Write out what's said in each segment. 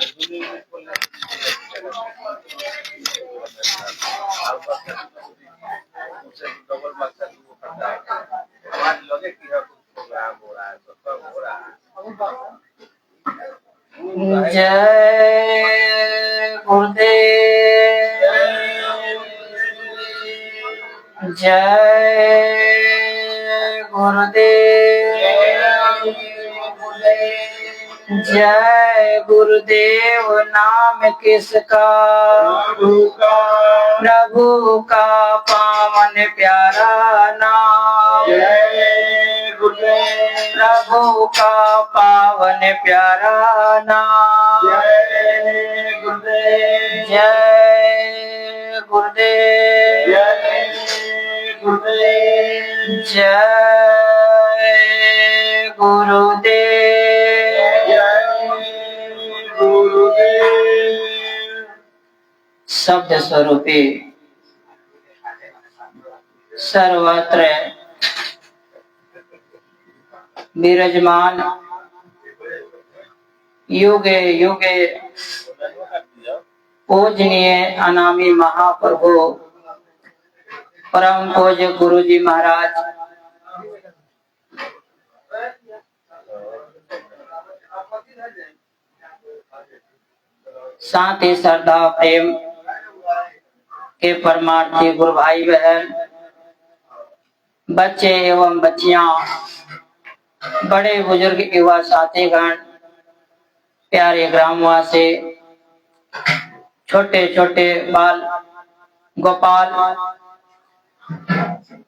जय गुरुदेव, जय गुरुदेव, जय गुरुदेव। नाम किसका? प्रभु का पावन प्यारा नाम। जय गुरुदेव, प्रभु का पावन प्यारा नाम। जय गुरुदेव, जय गुरुदेव, जय गुरुदेव, जय गुरुदेव, जय गुरुदेव। शब्द स्वरूपी सर्वत्र विराजमान युगे युगे पूजनीय अनामी महाप्रभु परम पूज्य गुरु जी महाराज, साथ ही श्रद्धा प्रेम के परमार्थी गुरु भाई बहन, बच्चे एवं बच्चियां, बड़े बुजुर्ग युवा साथीगण, प्यारे ग्रामवासी, छोटे छोटे बाल गोपाल,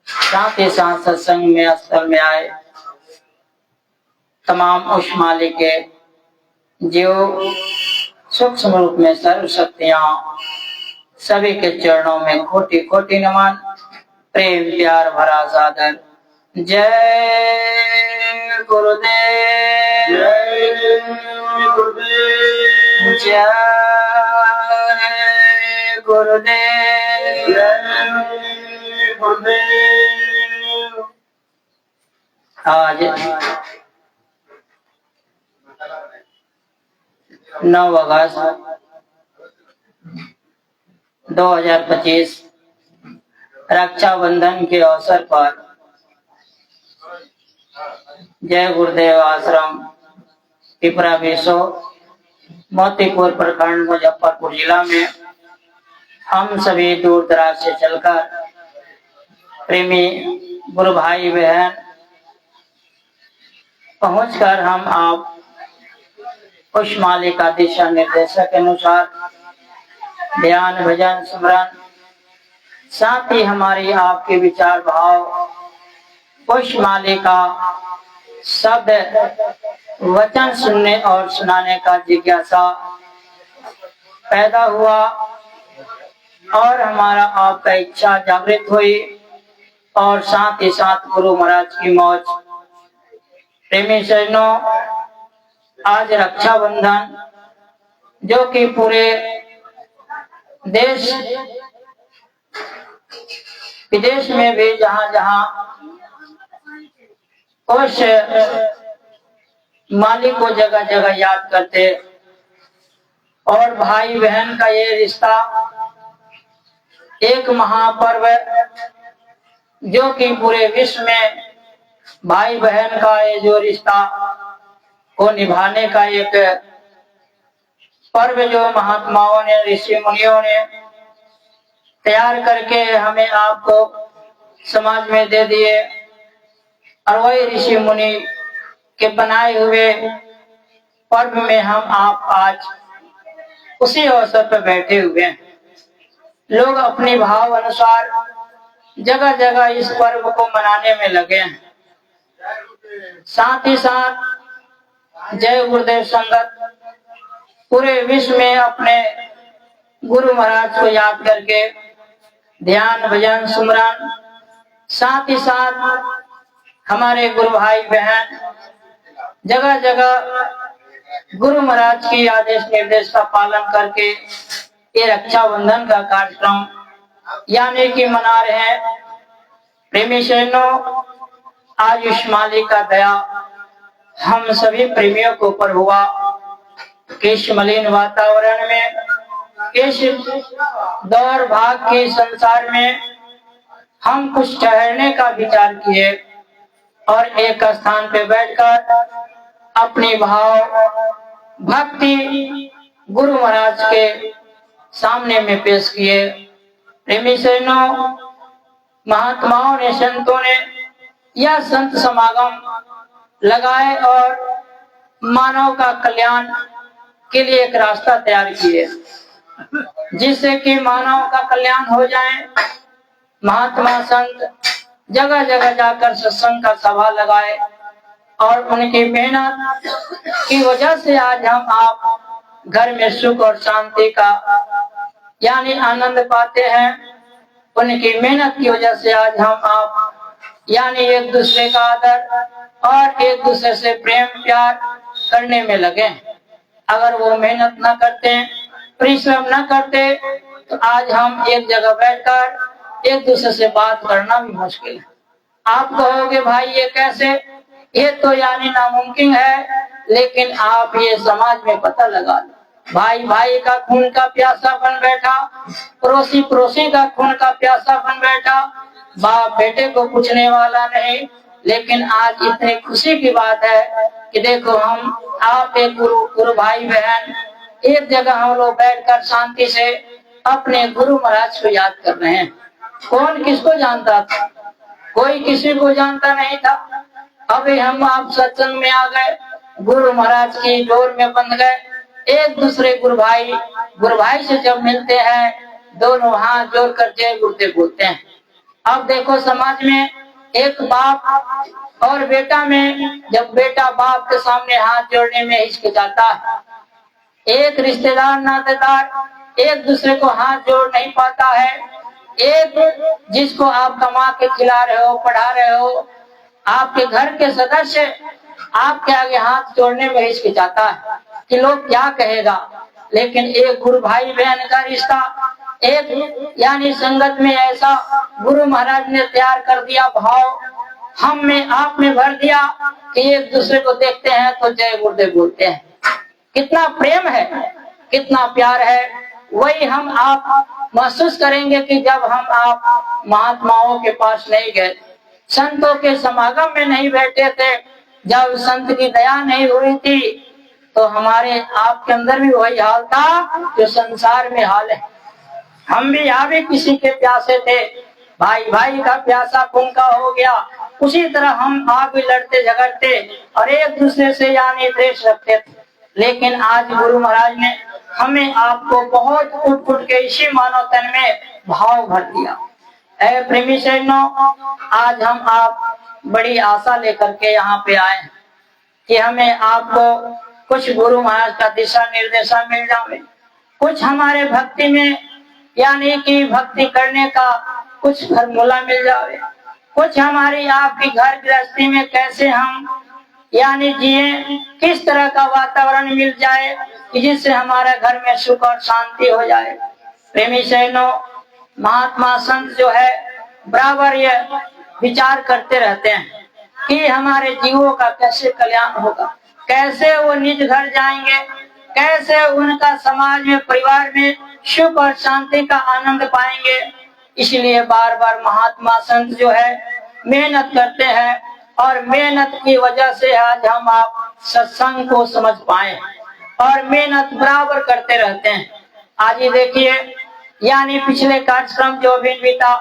साथ ही साथ सत्संग में स्थल में आए तमाम उस मालिक के जो सूक्ष्म रूप में सर्व शक्तियां, सभी के चरणों में कोटि कोटि नमन, प्रेम प्यार भरा सादर। जय गुरुदेव, जय गुरुदेव, जय गुरुदेव, जय गुरुदेव। आज 9 अगस्त 2025 रक्षाबंधन के अवसर पर जय गुरुदेव आश्रम पिपरा बेसो मोतीपुर प्रखंड मुजफ्फरपुर जिला में हम सभी दूर दराज से चलकर प्रेमी गुरु भाई बहन पहुंचकर हम आप उस मालिक का दिशा निर्देशक के अनुसार ध्यान भजन स्मरण, साथ ही हमारी आपके विचार भाव उस मालिक का शब्द वचन सुनने और सुनाने का जिज्ञासा पैदा हुआ और हमारा आपका इच्छा जागृत हुई और साथ ही साथ गुरु महाराज की मौज। प्रेमी सज्जनों, आज रक्षाबंधन जो कि पूरे देश विदेश में भी जहां जहां उस मालिक को जगह जगह याद करते और भाई बहन का ये रिश्ता एक महापर्व जो कि पूरे विश्व में भाई बहन का ये जो रिश्ता को निभाने का एक पर्व जो महात्माओं ने ऋषि मुनियों ने तैयार करके हमें आपको समाज में दे दिए और वही ऋषि मुनि के बनाए हुए पर्व में हम आप आज उसी अवसर पर बैठे हुए हैं। लोग अपने भाव अनुसार जगह जगह इस पर्व को मनाने में लगे हैं। साथ ही साथ जय गुरुदेव संगत पूरे विश्व में अपने गुरु महाराज को याद करके ध्यान भजन सुमरन, साथ ही साथ हमारे गुरु भाई बहन जगह जगह गुरु महाराज की आदेश निर्देश का पालन करके ये रक्षाबंधन का कार्यक्रम यानी कि मना रहे हैं। प्रेमी सज्जनों, आज इस मालिक का दया हम सभी प्रेमियों के ऊपर हुआ इस मलिन वातावरण में, इस दौड़ भाग के संसार में हम कुछ ठहरने का विचार किए और एक स्थान पे बैठकर अपनी भाव भक्ति गुरु महाराज के सामने में पेश किए। प्रेमी सज्जनों, महात्माओं ने, संतों ने यह संत समागम लगाए और मानव का कल्याण के लिए एक रास्ता तैयार किए, जिससे कि मानव का कल्याण हो जाए। महात्मा संत जगह जगह जाकर सत्संग का सभा लगाए और उनकी मेहनत की वजह से आज हम आप घर में सुख और शांति का यानी आनंद पाते हैं। उनकी मेहनत की वजह से आज हम आप यानी एक दूसरे का आदर और एक दूसरे से प्रेम प्यार करने में लगे। अगर वो मेहनत न करते, परिश्रम न करते, तो आज हम एक जगह बैठकर एक दूसरे से बात करना भी मुश्किल है। आप कहोगे भाई ये कैसे, ये तो यानी नामुमकिन है, लेकिन आप ये समाज में पता लगा लो। भाई भाई का खून का प्यासा बन बैठा, पड़ोसी पड़ोसी का खून का प्यासा बन बैठा, बाप बेटे को पूछने वाला नहीं। लेकिन आज इतनी खुशी की बात है कि देखो हम आप एक गुरु भाई बहन एक जगह हम लोग बैठकर शांति से अपने गुरु महाराज को याद कर रहे हैं। कौन किसको जानता था? कोई किसी को जानता नहीं था। अभी हम आप सत्संग में आ गए, गुरु महाराज की डोर में बंध गए। एक दूसरे गुरु भाई से जब मिलते हैं, दोनों हाथ जोड़कर जय गुरुदेव बोलते हैं। अब देखो समाज में एक बाप और बेटा में, जब बेटा बाप के सामने हाथ जोड़ने में हिचकिचाता है, एक रिश्तेदार नातेदार एक दूसरे को हाथ जोड़ नहीं पाता है, एक जिसको आप कमा के खिला रहे हो, पढ़ा रहे हो, आपके घर के सदस्य आपके आगे हाथ जोड़ने में हिचकिचाता है कि लोग क्या कहेगा। लेकिन एक गुरु भाई बहन का रिश्ता, एक यानी संगत में ऐसा गुरु महाराज ने तैयार कर दिया, भाव हम में आप में भर दिया कि एक दूसरे को देखते हैं तो जय गुरुदेव बोलते हैं। कितना प्रेम है, कितना प्यार है, वही हम आप महसूस करेंगे कि जब हम आप महात्माओं के पास नहीं गए, संतों के समागम में नहीं बैठे थे, जब संत की दया नहीं हुई थी, तो हमारे आपके अंदर भी वही हाल था जो संसार में हाल है। हम भी यहाँ भी किसी के प्यासे थे, भाई भाई का प्यासा खून का हो गया, उसी तरह हम आप भी लड़ते झगड़ते और एक दूसरे से यानी द्वेष रखते थे। लेकिन आज गुरु महाराज ने हमें आपको बहुत फुट फुट के इसी मानव तन में भाव भर दिया। ऐ प्रेमी सज्जनों, आज हम आप बड़ी आशा लेकर के यहाँ पे आए कि हमें आपको कुछ गुरु महाराज का दिशा निर्देशन मिल जाए, कुछ हमारे भक्ति में यानी कि भक्ति करने का कुछ फॉर्मूला मिल जाए, कुछ हमारी आपकी घर गृहस्थी में कैसे हम यानी जिए, किस तरह का वातावरण मिल जाए कि जिससे हमारे घर में सुख और शांति हो जाए। प्रेमी सज्जनों, महात्मा संत जो है बराबर ये विचार करते रहते हैं कि हमारे जीवों का कैसे कल्याण होगा, कैसे वो निज घर जाएंगे, कैसे उनका समाज में परिवार में सुख और शांति का आनंद पाएंगे। इसलिए बार बार महात्मा संत जो है मेहनत करते हैं और मेहनत की वजह से आज हम आप सत्संग को समझ पाए और मेहनत बराबर करते रहते हैं। आज ही देखिए यानी पिछले कार्यक्रम जो भी बीता,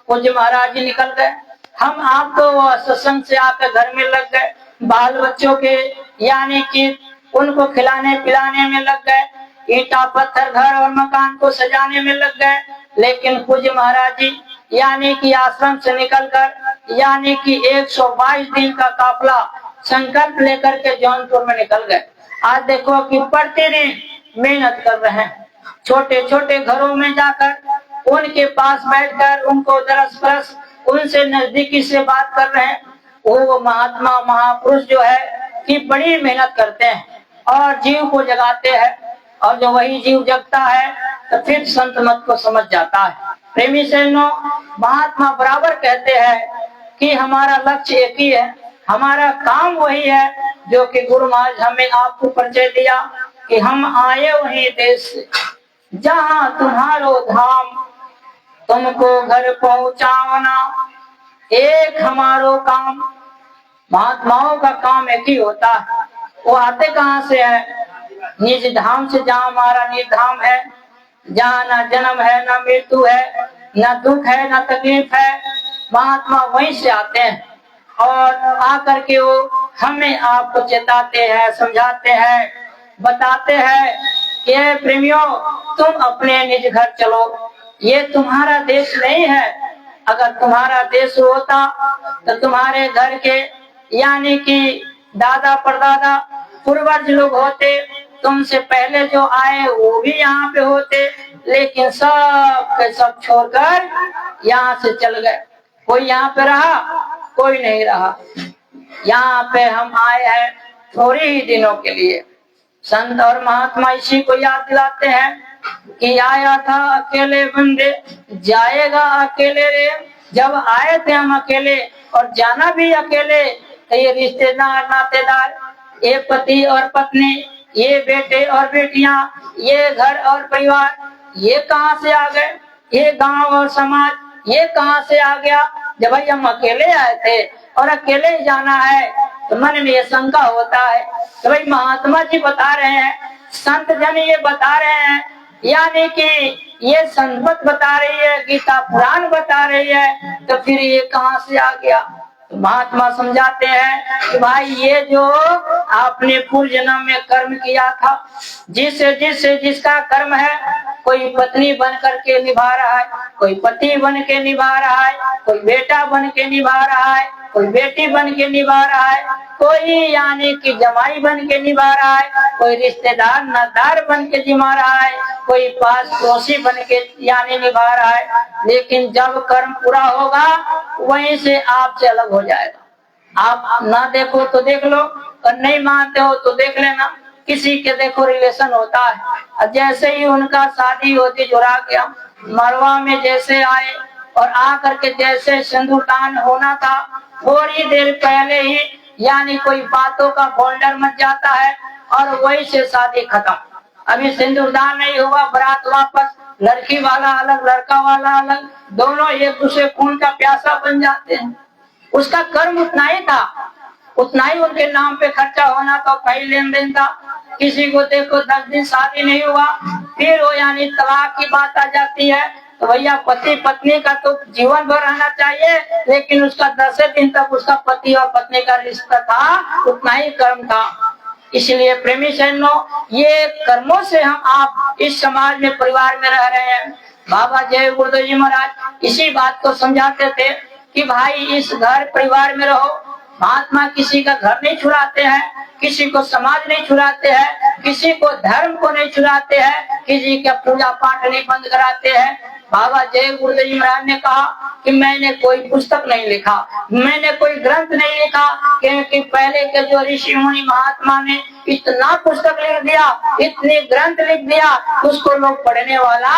पूज्य महाराज जी निकल गए, हम आप तो सत्संग से आकर घर में लग गए, बाल बच्चों के यानी कि उनको खिलाने पिलाने में लग गए, ईंटा पत्थर घर और मकान को सजाने में लग गए। लेकिन पूज्य महाराज जी यानी कि आश्रम से निकलकर यानी कि 122 दिन का काफिला संकल्प लेकर के जौनपुर में निकल गए। आज देखो कि प्रतिदिन मेहनत कर रहे हैं, छोटे छोटे घरों में जाकर उनके पास बैठकर उनको दरस परस उनसे नजदीकी से बात कर रहे हैं। वो महात्मा महापुरुष जो है कि बड़ी मेहनत करते हैं और जीव को जगाते हैं, और जो वही जीव जगता है तो फिर संत मत को समझ जाता है। प्रेमी सज्जनों, महात्मा बराबर कहते हैं कि हमारा लक्ष्य एक ही है, हमारा काम वही है जो कि गुरु महाराज हमें आपको परिचय दिया कि हम आए वही देश से जहाँ तुम्हारो धाम, तुमको घर पहुँचावना एक हमारो काम। महात्माओं का काम एक ही होता है, वो आते कहाँ से है? निज धाम से, जहाँ हमारा निज धाम है, जहाँ ना जन्म है, ना मृत्यु है, ना दुख है, ना तकलीफ है। महात्मा वहीं से आते हैं और आकर के वो हमें आपको चेताते हैं, समझाते हैं, बताते हैं कि प्रेमियों तुम अपने निज घर चलो, ये तुम्हारा देश नहीं है। अगर तुम्हारा देश होता तो तुम्हारे घर के यानी कि दादा परदादा पूर्वज लोग होते, तुमसे पहले जो आए वो भी यहाँ पे होते, लेकिन सब के सब छोड़कर यहाँ से चल गए। कोई यहाँ पे रहा, कोई नहीं रहा। यहाँ पे हम आए हैं थोड़े ही दिनों के लिए। संत और महात्मा इसी को याद दिलाते हैं कि आया था अकेले बंदे, जाएगा अकेले रे। जब आए थे हम अकेले और जाना भी अकेले, तो ये रिश्तेदार नातेदार, ये पति और पत्नी, ये बेटे और बेटियां, ये घर और परिवार, ये कहाँ से आ गए? ये गांव और समाज, ये कहाँ से आ गया? जब भाई हम अकेले आए थे और अकेले ही जाना है, तो मन में ये शंका होता है। तो भाई महात्मा जी बता रहे हैं, संत जन ये बता रहे हैं, यानी कि ये संपत बता रही है, गीता पुराण बता रही है, तो फिर ये कहाँ से आ गया? तो महात्मा समझाते हैं कि भाई ये जो आपने पूर्व जन्म में कर्म किया था, जिसका कर्म है, कोई पत्नी बन करके निभा रहा है, कोई पति बन के निभा रहा है, कोई बेटा बन के निभा रहा है, कोई बेटी बन के निभा रहा है, कोई यानी कि जमाई बन के निभा रहा है, कोई रिश्तेदार नादार बन के निभा रहा है, कोई पास पड़ोसी बन के यानी निभा रहा है। लेकिन जब कर्म पूरा होगा वहीं से आपसे अलग हो जाएगा। आप ना देखो तो देख लो, और नहीं मानते हो तो देख लेना। किसी के देखो रिलेशन होता है, जैसे ही उनका शादी होती जुड़ा गया, मरवा में जैसे आए और आकर के जैसे सिंदूरदान होना था, थोड़ी देर पहले ही यानी कोई बातों का फोल्डर मच जाता है और वही से शादी खत्म। अभी सिंदूरदान नहीं हुआ, बारात वापस, लड़की वाला अलग, लड़का वाला अलग, दोनों एक दूसरे खून का प्यासा बन जाते हैं। उसका कर्म उतना ही था, उतना ही उनके नाम पे खर्चा होना था, कई लेन देन था। किसी को देखो 10 दिन शादी नहीं हुआ, फिर वो यानी तलाक की बात आ जाती है। तो भैया पति पत्नी का तो जीवन भर रहना चाहिए, लेकिन उसका 10 दिन तक उसका पति और पत्नी का रिश्ता था, उतना ही कर्म था। इसलिए प्रेमी सैन्यों, ये कर्मों से हम आप इस समाज में परिवार में रह रहे हैं। बाबा जय गुरुदेव जी महाराज इसी बात को समझाते थे कि भाई इस घर परिवार में रहो। महात्मा किसी का घर नहीं छुड़ाते हैं, किसी को समाज नहीं छुड़ाते हैं, किसी को धर्म को नहीं छुड़ाते हैं, किसी का पूजा पाठ नहीं बंद कराते हैं। बाबा जय गुरुदेव जी महाराज ने कहा कि मैंने कोई पुस्तक नहीं लिखा, मैंने कोई ग्रंथ नहीं लिखा, क्योंकि पहले के जो ऋषि मुनि महात्मा ने इतना पुस्तक लिख दिया, इतने ग्रंथ लिख दिया, उसको लोग पढ़ने वाला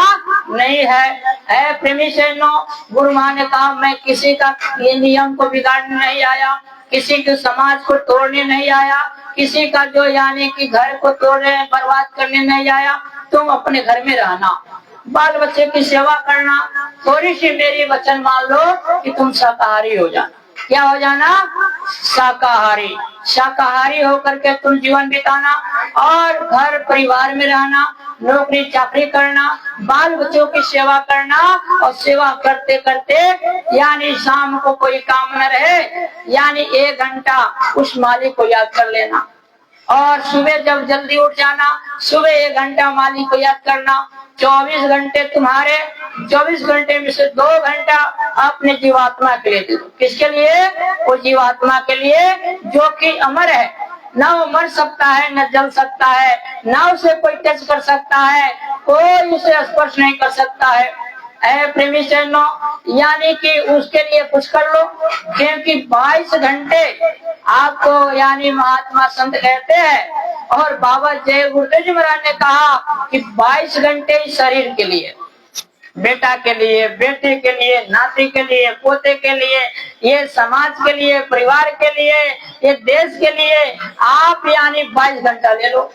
नहीं है। प्रेमी सैन्यों, गुरु माँ ने कहा मैं किसी का ये नियम को बिगाड़ने नहीं आया, किसी के समाज को तोड़ने नहीं आया, किसी का जो यानी कि घर को तोड़ने बर्बाद करने नहीं आया। तुम अपने घर में रहना, बाल बच्चे की सेवा करना, थोड़ी सी मेरी वचन मान लो कि तुम शाकाहारी हो जाना। क्या हो जाना? शाकाहारी। शाकाहारी होकर के तुम जीवन बिताना और घर परिवार में रहना, नौकरी चाकरी करना, बाल बच्चों की सेवा करना, और सेवा करते करते यानी शाम को कोई काम न रहे, यानी 1 घंटा उस मालिक को याद कर लेना, और सुबह जब जल्दी उठ जाना, सुबह 1 घंटा मालिक को याद करना। 24 घंटे तुम्हारे, 24 घंटे में से 2 घंटा अपने जीवात्मा के लिए दे दो। किसके लिए? वो जीवात्मा के लिए जो कि अमर है, ना वो मर सकता है, न जल सकता है, ना उसे कोई टच कर सकता है, कोई उसे स्पर्श नहीं कर सकता है। प्रेमी सैन्यों, यानी कि उसके लिए कुछ कर लो, क्योंकि 22 घंटे आपको यानी महात्मा संत कहते हैं। और बाबा जय गुरुदेव जी महाराज ने कहा कि 22 घंटे शरीर के लिए, बेटा के लिए, बेटे के लिए, नाती के लिए, पोते के लिए, ये समाज के लिए, परिवार के लिए, ये देश के लिए आप यानी 22 घंटा ले लो।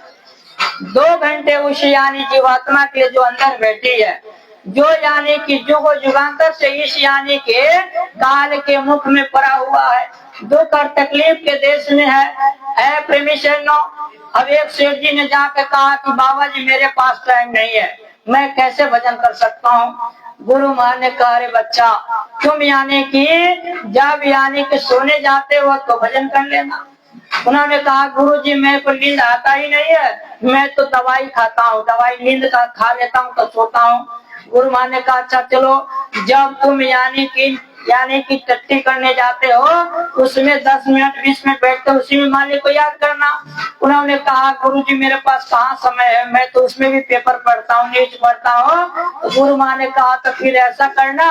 2 घंटे उस यानी जीवात्मा के लिए जो अंदर बैठी है, जो यानी कि जुग जुगांतर से इस यानी के काल के मुख में पड़ा हुआ है, दुख और तकलीफ के देश में है प्रेमी शरणों। अब एक सेठ जी ने जाकर कहा कि बाबा जी मेरे पास टाइम नहीं है, मैं कैसे भजन कर सकता हूँ। गुरु महाराज ने कहा अरे बच्चा, तुम यानी कि जब यानी कि सोने जाते हो तो भजन कर लेना। उन्होंने कहा गुरु जी मेरे को नींद आता ही नहीं है, मैं तो दवाई खाता हूँ, दवाई नींद का खा लेता हूँ तो सोता हूँ। गुरु महाराज ने कहा अच्छा चलो, जब तुम यानी कि टट्टी करने जाते हो उसमें 10 मिनट 20 मिनट बैठते हो, उसी में मालिक को याद करना। उन्होंने कहा गुरुजी मेरे पास कहाँ समय है, मैं तो उसमें भी पेपर पढ़ता हूँ, न्यूज पढ़ता हूँ। गुरु माँ ने कहा तो फिर ऐसा करना,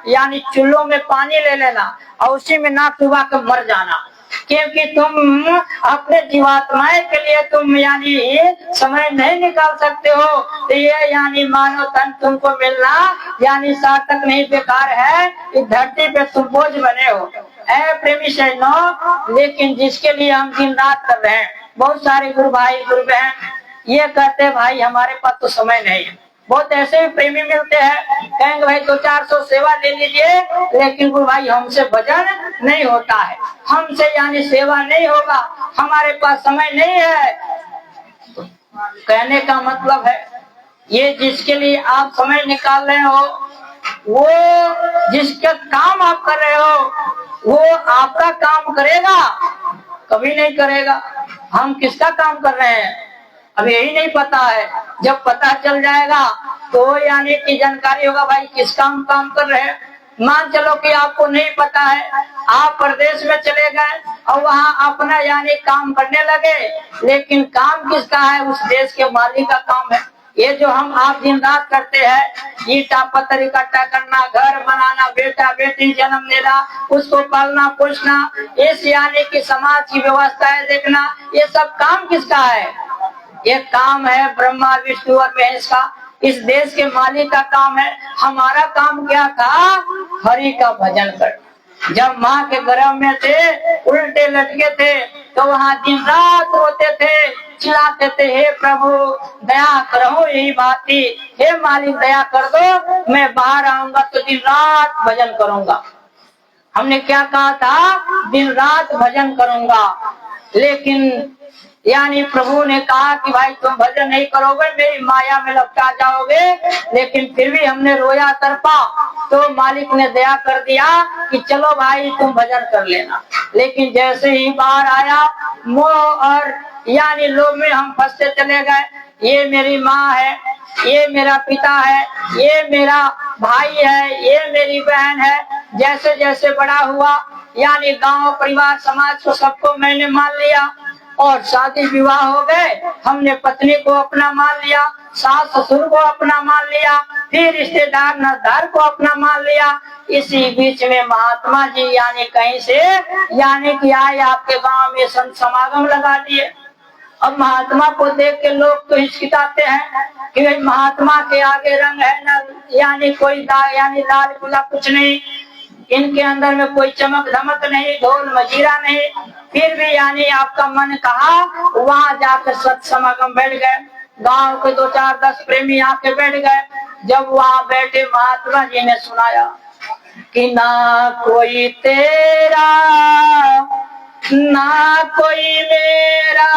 यानी चूल्हों में पानी ले लेना और उसी में नाक डुबा कर मर जाना, क्योंकि तुम अपने जीवात्माएं के लिए तुम यानी समय नहीं निकाल सकते हो, तो ये यानी मानव तन तुमको मिलना यानी सार्थक नहीं, बेकार है। इस धरती पे तुम बोझ बने हो ऐ प्रेमी शरणों। लेकिन जिसके लिए हम दिन रात कर रहे हैं, बहुत सारे गुरु भाई गुरु बहन ये कहते भाई हमारे पास तो समय नहीं है। बहुत ऐसे भी प्रेमी मिलते हैं, कहेंगे भाई 200-400 सेवा ले लीजिए, लेकिन गुरु भाई हमसे भजन नहीं होता है, हमसे यानी सेवा नहीं होगा, हमारे पास समय नहीं है। कहने का मतलब है ये जिसके लिए आप समय निकाल रहे हो, वो जिसका काम आप कर रहे हो, वो आपका काम करेगा? कभी नहीं करेगा। हम किसका काम कर रहे हैं अब यही नहीं पता है, जब पता चल जाएगा तो यानी कि जानकारी होगा भाई किस काम कर रहे हैं। मान चलो कि आपको नहीं पता है, आप प्रदेश में चले गए और वहाँ अपना यानी काम करने लगे, लेकिन काम किसका है? उस देश के मालिक का काम है। ये जो हम आप दिन रात करते हैं, ईटा पत्थर इकट्ठा करना, घर बनाना, बेटा बेटी जन्म देना, उसको पालना पोषना, इस यानी कि समाज की व्यवस्थाएं देखना, ये सब काम किसका है? ये काम है ब्रह्मा विष्णु और महेश का, इस देश के मालिक का काम है। हमारा काम क्या था? हरि का भजन कर। जब माँ के गर्भ में थे, उल्टे लटके थे, तो वहाँ दिन रात रोते थे, चिल्लाते थे हे प्रभु दया करो, यही बात थी, हे मालिक दया कर दो, मैं बाहर आऊंगा तो दिन रात भजन करूंगा। हमने क्या कहा था? दिन रात भजन करूंगा। लेकिन यानी प्रभु ने कहा कि भाई तुम भजन नहीं करोगे, मेरी माया में लपटा जाओगे। लेकिन फिर भी हमने रोया तड़पा, तो मालिक ने दया कर दिया कि चलो भाई तुम भजन कर लेना। लेकिन जैसे ही बाहर आया, मोह और यानी लोभ में हम फंसते चले गए। ये मेरी माँ है, ये मेरा पिता है, ये मेरा भाई है, ये मेरी बहन है। जैसे जैसे बड़ा हुआ, यानी गांव परिवार समाज को सबको मैंने मान लिया और शादी विवाह हो गए। हमने पत्नी को अपना मान लिया, सास ससुर को अपना मान लिया, फिर रिश्तेदार नातेदार को अपना मान लिया। इसी बीच में महात्मा जी यानी कहीं से यानी कि आए आपके गांव में संत समागम लगा दिए। अब महात्मा को देख के लोग तो हिचकिचाते हैं कि भाई महात्मा के आगे रंग है न, यानी कोई यानी लाल पीला कुछ नहीं, इनके अंदर में कोई चमक धमक नहीं, ढोल मजीरा नहीं। फिर भी यानी आपका मन कहा, वहाँ जाकर सत समागम बैठ गए। गांव के 2-4-10 प्रेमी आके बैठ गए। जब वहाँ बैठे महात्मा जी ने सुनाया कि ना कोई तेरा ना कोई मेरा,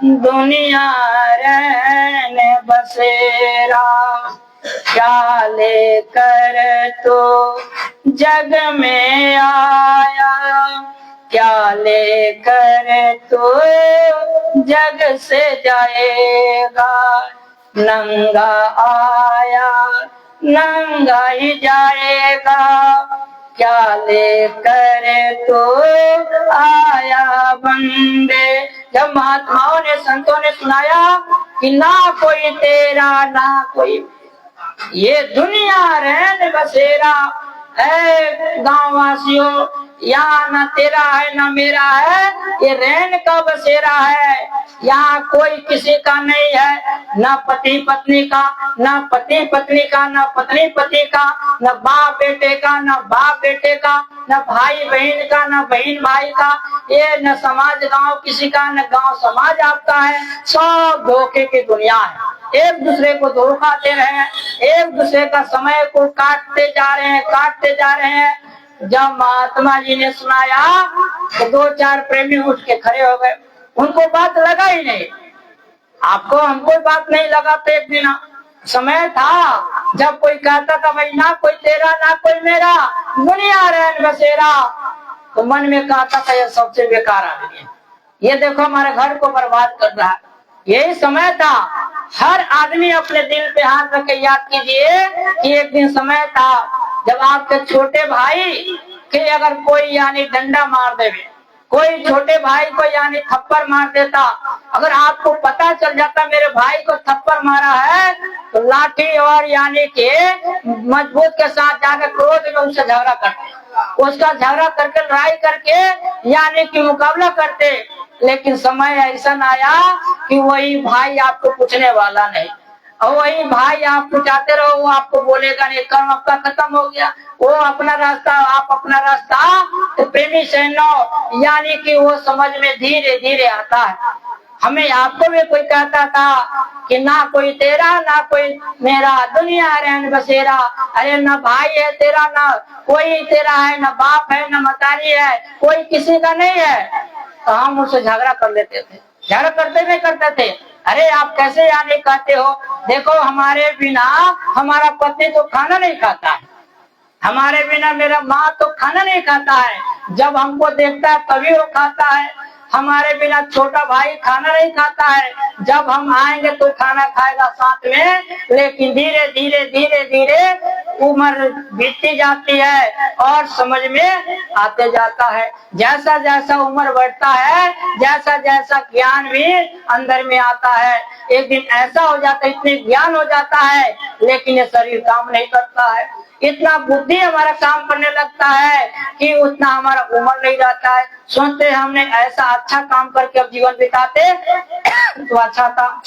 दुनिया रहने बसेरा, क्या लेकर तो जग में आया, क्या लेकर तो जग से जाएगा। नंगा आया नंगा ही जाएगा, क्या लेकर तो आया बंदे। जब महात्माओं ने संतों ने सुनाया कि ना कोई तेरा ना कोई, ये दुनिया रहने बसेरा। गांव वासियों यहाँ न तेरा है न मेरा है, ये रैन का बसेरा है। यहाँ कोई किसी का नहीं है, न पति पत्नी का, न पति पत्नी का, न पत्नी पति का, न बाप बेटे का, न बाप बेटे का, न भाई बहन का, न बहन भाई का, ये न समाज गांव किसी का, न गांव समाज आपका है। सब धोखे की दुनिया है, एक दूसरे को धोखा दे रहे हैं, एक दूसरे का समय को काटते जा रहे हैं, काटते जा रहे हैं। जब महात्मा जी ने सुनाया तो 2-4 प्रेमी उठ के खड़े हो गए, उनको बात लगा ही नहीं। आपको हमको बात नहीं लगा तो एक दिन समय था जब कोई कहता था भाई ना कोई तेरा ना कोई मेरा, दुनिया रैन बसेरा, तो मन में कहता था ये सबसे बेकार आदमी है, ये देखो हमारे घर को बर्बाद कर रहा है। यही समय था, हर आदमी अपने दिल पे हाथ रख के याद कीजिए कि एक दिन समय था जब आपके छोटे भाई के अगर कोई यानी डंडा मार देवे, कोई छोटे भाई को यानी थप्पड़ मार देता, अगर आपको पता चल जाता मेरे भाई को थप्पड़ मारा है, तो लाठी और यानी के मजबूत के साथ जाकर क्रोध में उससे झगड़ा करते, उसका झगड़ा करके लड़ाई करके यानी कि मुकाबला करते। लेकिन समय ऐसा आया कि वही भाई आपको पूछने वाला नहीं, और वही भाई आप पूछाते रहो, वो आपको बोलेगा नहीं, कर्म आपका खत्म हो गया, वो अपना रास्ता आप अपना रास्ता। तो प्रेमी सैनो यानी कि वो समझ में धीरे धीरे आता है। हमें आपको भी कोई कहता था कि ना कोई तेरा ना कोई मेरा, दुनिया रैन बसेरा, अरे ना भाई है तेरा, ना कोई तेरा है, ना बाप है, ना मतारी है, कोई किसी का नहीं है। तो हम उससे झगड़ा कर लेते थे, झगड़ा करते नहीं करते थे, अरे आप कैसे यानी कहते हो, देखो हमारे बिना हमारा पति तो खाना नहीं खाता है, हमारे बिना मेरा माँ तो खाना नहीं खाता है, जब हमको देखता है तभी वो खाता है, हमारे बिना छोटा भाई खाना नहीं खाता है, जब हम आएंगे तो खाना खाएगा साथ में। लेकिन धीरे धीरे धीरे धीरे उम्र बीतती जाती है और समझ में आते जाता है, जैसा जैसा उम्र बढ़ता है, जैसा जैसा ज्ञान भी अंदर में आता है, एक दिन ऐसा हो जाता है, इतने ज्ञान हो जाता है, लेकिन ये शरीर काम नहीं करता है, इतना बुद्धि हमारा काम करने लगता है कि उतना हमारा उम्र नहीं रहता है। सोचते हमने ऐसा अच्छा काम करके अब जीवन बिताते तो अच्छा था।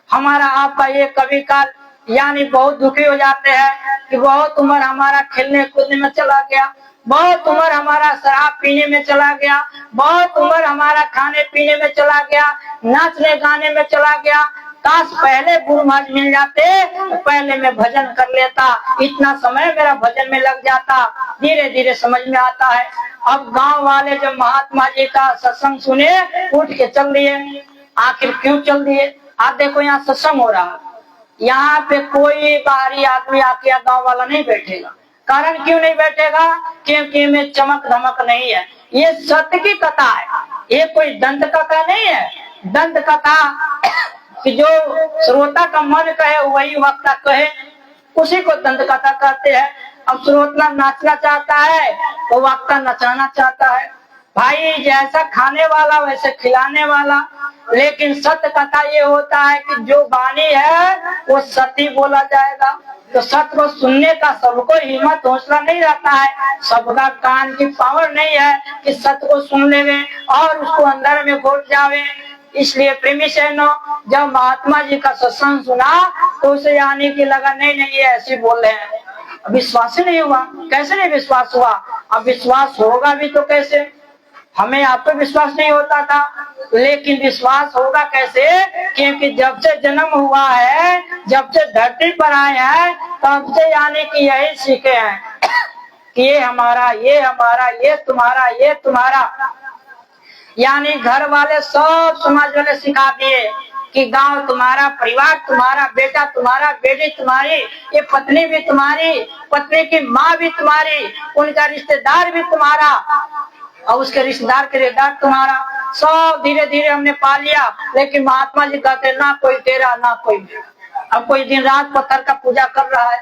हमारा आपका ये कभी काल यानी बहुत दुखी हो जाते हैं कि बहुत उम्र हमारा खेलने कूदने में चला गया, बहुत उम्र हमारा शराब पीने में चला गया, बहुत उम्र हमारा खाने पीने में चला गया, नाचने गाने में चला गया। काश पहले गुरु महाराज मिल जाते तो पहले मैं भजन कर लेता, इतना समय मेरा भजन में लग जाता। धीरे धीरे समझ में आता है। अब गांव वाले जब महात्मा जी का सत्संग सुने उठ के चल दिए। आखिर क्यों चल दिए? आप देखो यहाँ सत्संग हो रहा, यहाँ पे कोई बाहरी आदमी आके गांव वाला नहीं बैठेगा। कारण क्यों नहीं बैठेगा? क्योंकि में चमक धमक नहीं है। ये सत्य की कथा है, ये कोई दंत कथा नहीं है। दंत कथा कि जो श्रोता का मन कहे वही वक्ता कहे, उसी को दंत कथा कहते हैं। अब श्रोता नाचना चाहता है तो वक्ता नचाना चाहता है। भाई जैसा खाने वाला वैसे खिलाने वाला। लेकिन सत्य कथा ये होता है कि जो वाणी है वो सत्य बोला जाएगा। तो सत्य को सुनने का सबको हिम्मत हौसला नहीं रहता है, सबका कान की पावर नहीं है कि सत्य को सुन लेवे और उसको अंदर में घुस जावे। इसलिए प्रेमी सैनो जब महात्मा जी का सत्संग सुना तो उसे यानी कि लगा नहीं नहीं ये ऐसे बोल रहे हैं। विश्वास ही नहीं हुआ। कैसे नहीं विश्वास हुआ? अब विश्वास होगा भी तो कैसे? हमें आप पे विश्वास नहीं होता था, लेकिन विश्वास होगा कैसे? क्योंकि जब से जन्म हुआ है, जब से धरती पर आए हैं, तब से यानी कि यही सीखे हैं कि ये हमारा, ये हमारा, ये तुम्हारा, ये तुम्हारा। यानी घर वाले सब समाज वाले सिखा दिए कि गांव तुम्हारा, परिवार तुम्हारा, बेटा तुम्हारा, बेटी तुम्हारी, ये पत्नी भी तुम्हारी, पत्नी की माँ भी तुम्हारी, उनका रिश्तेदार भी तुम्हारा और उसके रिश्तेदार के रिश्तेदार तुम्हारा। सब धीरे धीरे हमने पा लिया। लेकिन महात्मा जी कहते ना कोई तेरा ना कोई मेरा। अब कोई दिन रात पत्थर का पूजा कर रहा है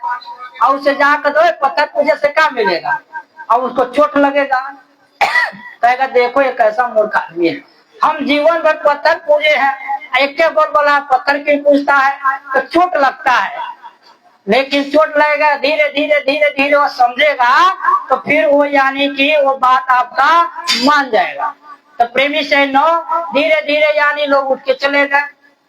और उसे जाकर दो पत्थर पूजा से क्या मिलेगा? और उसको चोट लगेगा, कहेगा देखो ये कैसा मूर्ख आदमी है, हम जीवन भर पत्थर पूजे हैं, एक के बोल बोला पत्थर क्यों पूछता है? तो चोट लगता है। लेकिन चोट लगेगा, धीरे धीरे धीरे धीरे वो समझेगा, तो फिर वो यानी कि वो बात आपका मान जाएगा। तो प्रेमी सैन्य धीरे धीरे यानी लोग उठ के चले गए।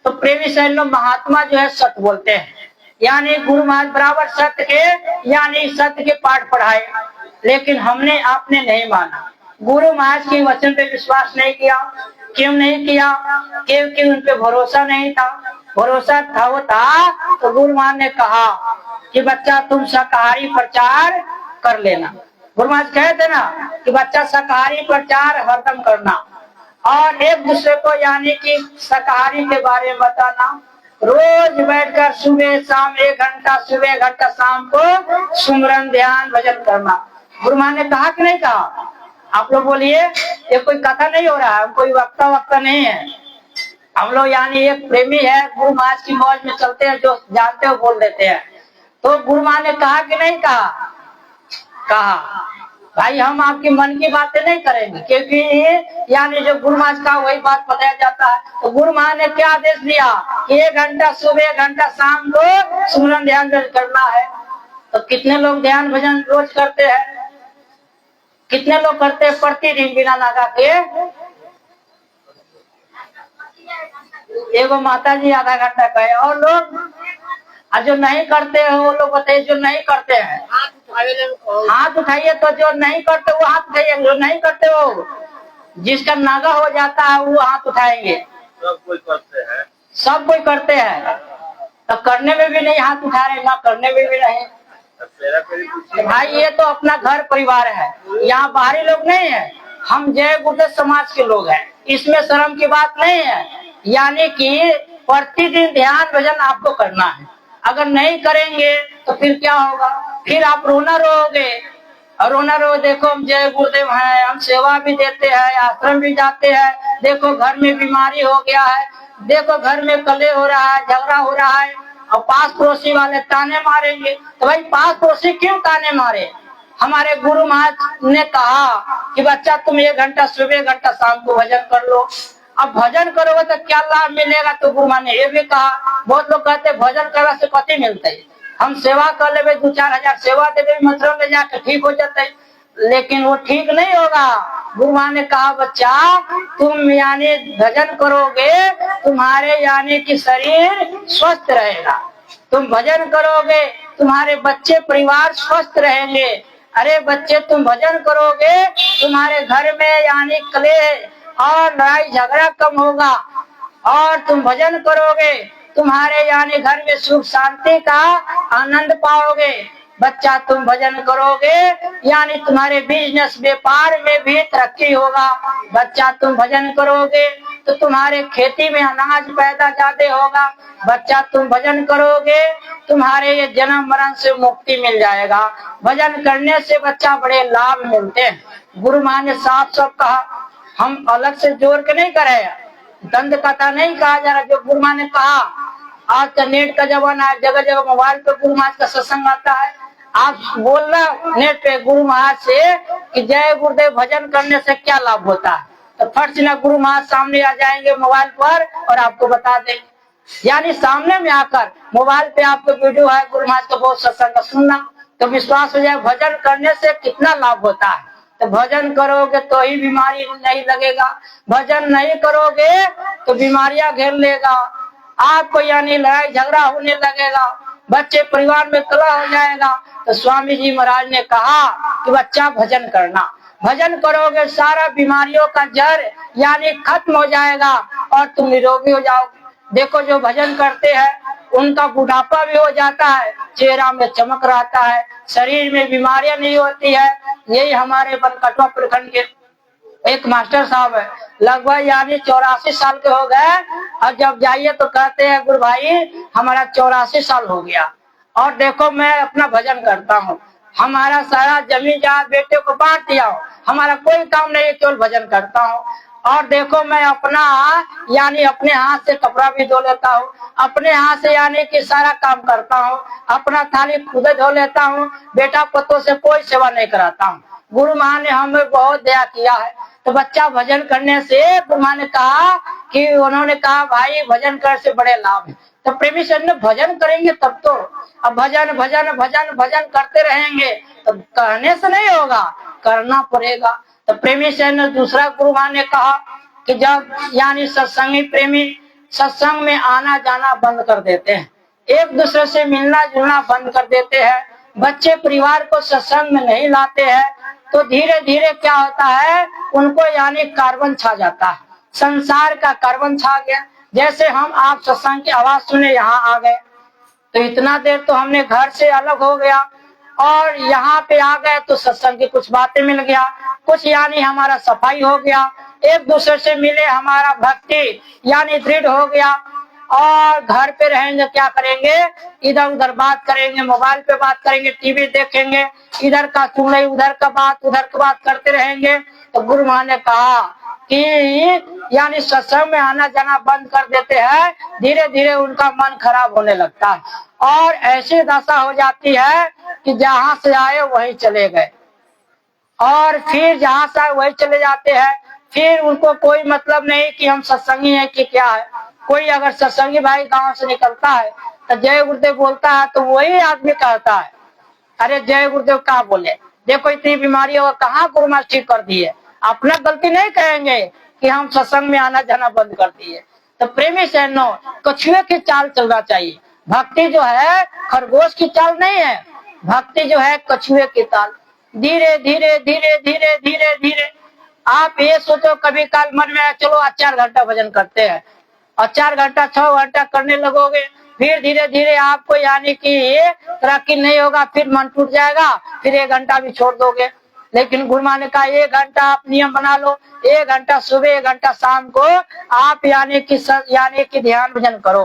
तो प्रेमी सैन्य महात्मा जो है सत्य बोलते हैं, यानी गुरु महाराज बराबर सत्य के यानी सत्य के पाठ पढ़ाए, लेकिन हमने आपने नहीं माना, गुरु महाराज के वचन पे विश्वास नहीं किया। क्यों नहीं किया? क्योंकि उन पे भरोसा नहीं था। भरोसा था वो था तो गुरु महाराज ने कहा कि बच्चा तुम शाकाहारी प्रचार कर लेना। गुरु महाराज कहे थे ना कि बच्चा शाकाहारी प्रचार हरदम करना और एक दूसरे को यानी कि शाकाहारी के बारे में बताना। रोज बैठकर सुबह शाम 1 घंटा, सुबह 1 घंटा, शाम को सुमरन ध्यान भजन करना। गुरु महाराज ने कहा कि नहीं कहा? आप लोग बोलिए। ये कोई कथा नहीं हो रहा है, कोई वक्ता नहीं है। हम लोग यानी एक प्रेमी है, गुरु महाराज की मौज में चलते हैं, जो जानते हो बोल देते हैं। तो गुरु महाराज ने कहा कि नहीं कहा? कहा। भाई हम आपकी मन की बातें नहीं करेंगे, क्योंकि यानी जो गुरु महाराज का वही बात बताया जाता है। तो गुरु महाराज ने क्या आदेश दिया कि 1 घंटा सुबह, 1 घंटा शाम को सुमरन ध्यान करना है। तो कितने लोग ध्यान भजन रोज करते हैं? कितने लोग करते हैं प्रतिदिन बिना नागा के? एगो माता जी आधा घंटा कहे। और लोग जो नहीं करते हैं वो लोग बताइए, जो नहीं करते हैं हाथ उठाइए। तो जो नहीं करते वो हाथ उठाइए, जो नहीं करते वो जिसका नागा हो जाता है वो हाथ उठाएंगे। सब कोई करते हैं, सब कोई करते हैं। तो करने में भी नहीं हाथ उठा रहे, ना करने में भी नहीं। भाई ये तो अपना घर परिवार है, यहाँ बाहरी लोग नहीं है। हम जय गुरुदेव समाज के लोग हैं, इसमें शर्म की बात नहीं है। यानी कि प्रतिदिन ध्यान भजन आपको करना है। अगर नहीं करेंगे तो फिर क्या होगा? फिर आप रोना रोगे और रोना रो। देखो हम जय गुरुदेव हैं, हम सेवा भी देते हैं, आश्रम भी जाते हैं। देखो घर में बीमारी हो गया है, देखो घर में कलह हो रहा है, झगड़ा हो रहा है, और पास पड़ोसी वाले ताने मारेंगे। तो भाई पास पड़ोसी क्यों ताने मारे? हमारे गुरु महाराज ने कहा कि बच्चा तुम 1 घंटा सुबह, 1 घंटा शाम को भजन कर लो। अब भजन करोगे तो क्या लाभ मिलेगा? तो गुरु महाराज ने ये भी कहा। बहुत लोग कहते भजन करने से कथी मिलता है? हम सेवा कर ले 2-4 हजार सेवा दे मतलब में जाकर ठीक हो जाते, लेकिन वो ठीक नहीं होगा। गुरु महाराज ने कहा बच्चा तुम यानी भजन करोगे, तुम्हारे यानी कि शरीर स्वस्थ रहेगा। तुम भजन करोगे, तुम्हारे बच्चे परिवार स्वस्थ रहेंगे। अरे बच्चे तुम भजन करोगे, तुम्हारे घर में यानी कलेह और लड़ाई झगड़ा कम होगा। और तुम भजन करोगे, तुम्हारे यानी घर में सुख शांति का आनंद पाओगे। बच्चा तुम भजन करोगे यानी तुम्हारे बिजनेस व्यापार में भी तरक्की होगा। बच्चा तुम भजन करोगे तो तुम्हारे खेती में अनाज पैदा ज्यादा होगा। बच्चा तुम भजन करोगे, तुम्हारे ये जन्म मरण से मुक्ति मिल जाएगा। भजन करने से बच्चा बड़े लाभ मिलते हैं। गुरु महाराज ने साफ साफ कहा, हम अलग से जोड़ के नहीं करे, दंड कथा नहीं कहा जा रहा। जो गुरु महाराज ने कहा, आज का नेट का जमाना है, जगह जगह मोबाइल पे गुरु महाराज का सत्संग आता है। आप बोलना नेट पे गुरु महाराज से कि जय गुरुदेव भजन करने से क्या लाभ होता है, तो फट से ना गुरु महाराज सामने आ जाएंगे मोबाइल पर और आपको बता देंगे। यानी सामने में आकर मोबाइल पे आपको वीडियो है गुरु महाराज का बहुत सत्संग का सुनना, तो विश्वास हो जाए भजन करने से कितना लाभ होता है। तो भजन करोगे तो ही बीमारी नहीं लगेगा, भजन नहीं करोगे तो बीमारियां घेर लेगा आपको, यानी लड़ाई झगड़ा होने लगेगा, बच्चे परिवार में कलह हो जाएगा। तो स्वामी जी महाराज ने कहा कि बच्चा भजन करना, भजन करोगे सारा बीमारियों का जड़ यानी खत्म हो जाएगा और तुम निरोगी हो जाओगे। देखो जो भजन करते हैं उनका बुढ़ापा भी हो जाता है, चेहरा में चमक रहता है, शरीर में बीमारियां नहीं होती है। यही हमारे बनकटवा प्रखंड के एक मास्टर साहब है, लगभग यानी 84 साल के हो गए, और जब जाइए तो कहते हैं गुरु भाई हमारा 84 साल हो गया और देखो मैं अपना भजन करता हूँ, हमारा सारा जमीन जहाँ बेटे को बांट दिया हूँ, हमारा कोई काम नहीं, केवल भजन करता हूँ। और देखो मैं अपना यानी अपने हाथ से कपड़ा भी धो लेता हूँ, अपने हाथ से यानी कि सारा काम करता हूँ, अपना थाली खुद धो लेता हूँ, बेटा पतों से कोई सेवा नहीं कराता हूँ। गुरु महाराज ने हमें बहुत दया किया है। तो बच्चा भजन करने से गुरु महाराज ने कहा कि उन्होंने कहा भाई भजन कर से बड़े लाभ है। तो प्रेमी सर ने भजन करेंगे तब तो, अब भजन भजन भजन भजन करते रहेंगे तो कहने से नहीं होगा, करना पड़ेगा। तो प्रेमी सर ने दूसरा गुरु महाराज ने कहा कि जब यानी सत्संगी प्रेमी सत्संग में आना जाना बंद कर देते हैं, एक दूसरे से मिलना जुलना बंद कर देते हैं, बच्चे परिवार को सत्संग में नहीं लाते हैं, तो धीरे धीरे क्या होता है, उनको यानी कार्बन छा जाता है, संसार का कार्बन छा गया। जैसे हम आप सत्संग की आवाज सुने यहाँ आ गए, तो इतना देर तो हमने घर से अलग हो गया और यहाँ पे आ गए तो सत्संग की कुछ बातें मिल गया, कुछ यानी हमारा सफाई हो गया, एक दूसरे से मिले, हमारा भक्ति यानी दृढ़ हो गया। और घर पे रहेंगे क्या करेंगे, इधर उधर बात करेंगे, मोबाइल पे बात करेंगे, टीवी देखेंगे, इधर का सुन रहे उधर का बात उधर का बात करते रहेंगे। तो गुरु महाराज ने कहा कि यानी सत्संग में आना जाना बंद कर देते हैं, धीरे धीरे उनका मन खराब होने लगता है और ऐसी दशा हो जाती है कि जहाँ से आए वहीं चले गए और फिर जहाँ से आए वहीं चले जाते हैं। फिर उनको कोई मतलब नहीं कि हम सत्संगी हैं कि क्या है। कोई अगर सत्संगी भाई गांव से निकलता है तो जय गुरुदेव बोलता है तो वही आदमी कहता है अरे जय गुरुदेव क्या बोले, देखो इतनी बीमारी हो कहाँ गुरु महाराज ठीक कर दिए। अपना गलती नहीं कहेंगे कि हम सत्संग में आना जाना बंद कर दिए। तो प्रेमी सैनो कछुए की चाल चलना चाहिए। भक्ति जो है खरगोश की चाल नहीं है, भक्ति जो है कछुए की चाल, धीरे धीरे धीरे धीरे धीरे धीरे। आप ये सोचो कभी काल मन में चलो आज 4 घंटा भजन करते हैं और 4 घंटा 6 घंटा करने लगोगे, फिर धीरे धीरे आपको यानी कि ये तरक्की नहीं होगा, फिर मन टूट जाएगा, फिर 1 घंटा भी छोड़ दोगे। लेकिन गुरु महाराज ने कहा 1 घंटा आप नियम बना लो, 1 घंटा सुबह 1 घंटा शाम को आप यानी कि ध्यान भजन करो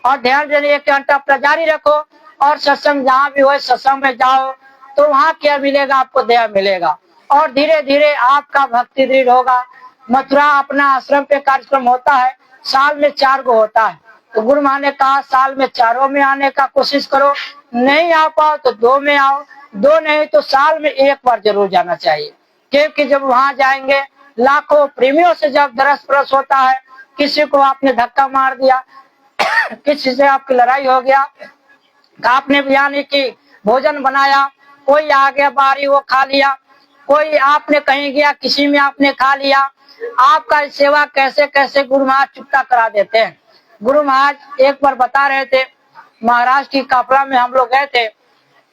और ध्यान भजन 1 घंटा अपना जारी रखो और सत्संग जहाँ भी हो सत्संग में जाओ तो वहाँ क्या मिलेगा, आपको दया मिलेगा और धीरे धीरे आपका भक्ति दृढ़ होगा। मथुरा अपना आश्रम पे कार्यक्रम होता है, साल में 4 गो होता है। तो गुरु महाराज ने कहा साल में 4 में आने का कोशिश करो, नहीं आ पाओ तो 2 में आओ, 2 नहीं तो साल में 1 बार जरूर जाना चाहिए। क्योंकि जब वहां जाएंगे लाखों प्रेमियों से जब दरस परस होता है, किसी को आपने धक्का मार दिया किसी से आपकी लड़ाई हो गया, आपने यानी कि भोजन बनाया, कोई आ गया बारी वो खा लिया, कोई आपने कहीं गया किसी में आपने खा लिया, आपका सेवा कैसे कैसे गुरु महाराज चुकता करा देते हैं। गुरु महाराज एक बार बता रहे थे, महाराष्ट्र की कापड़ा में हम लोग गए थे,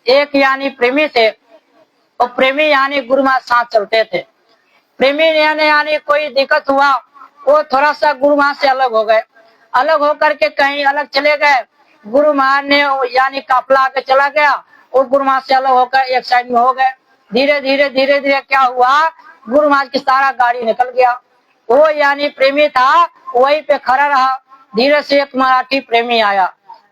एक यानी प्रेमी थे और प्रेमी यानी गुरु महाराज साथ चलते थे। प्रेमी यानी कोई दिक्कत हुआ, वो थोड़ा सा गुरु महाराज से अलग हो गए, अलग होकर के कहीं अलग चले गए। गुरु महाराज ने यानी काफला आके चला गया, वो गुरु महाराज से अलग होकर एक साइड में हो गए। धीरे धीरे धीरे धीरे क्या हुआ, गुरु महाराज की सारा गाड़ी निकल गया। वो यानी प्रेमी था वहीं पे खड़ा रहा। धीरे से एक मराठी प्रेमी आया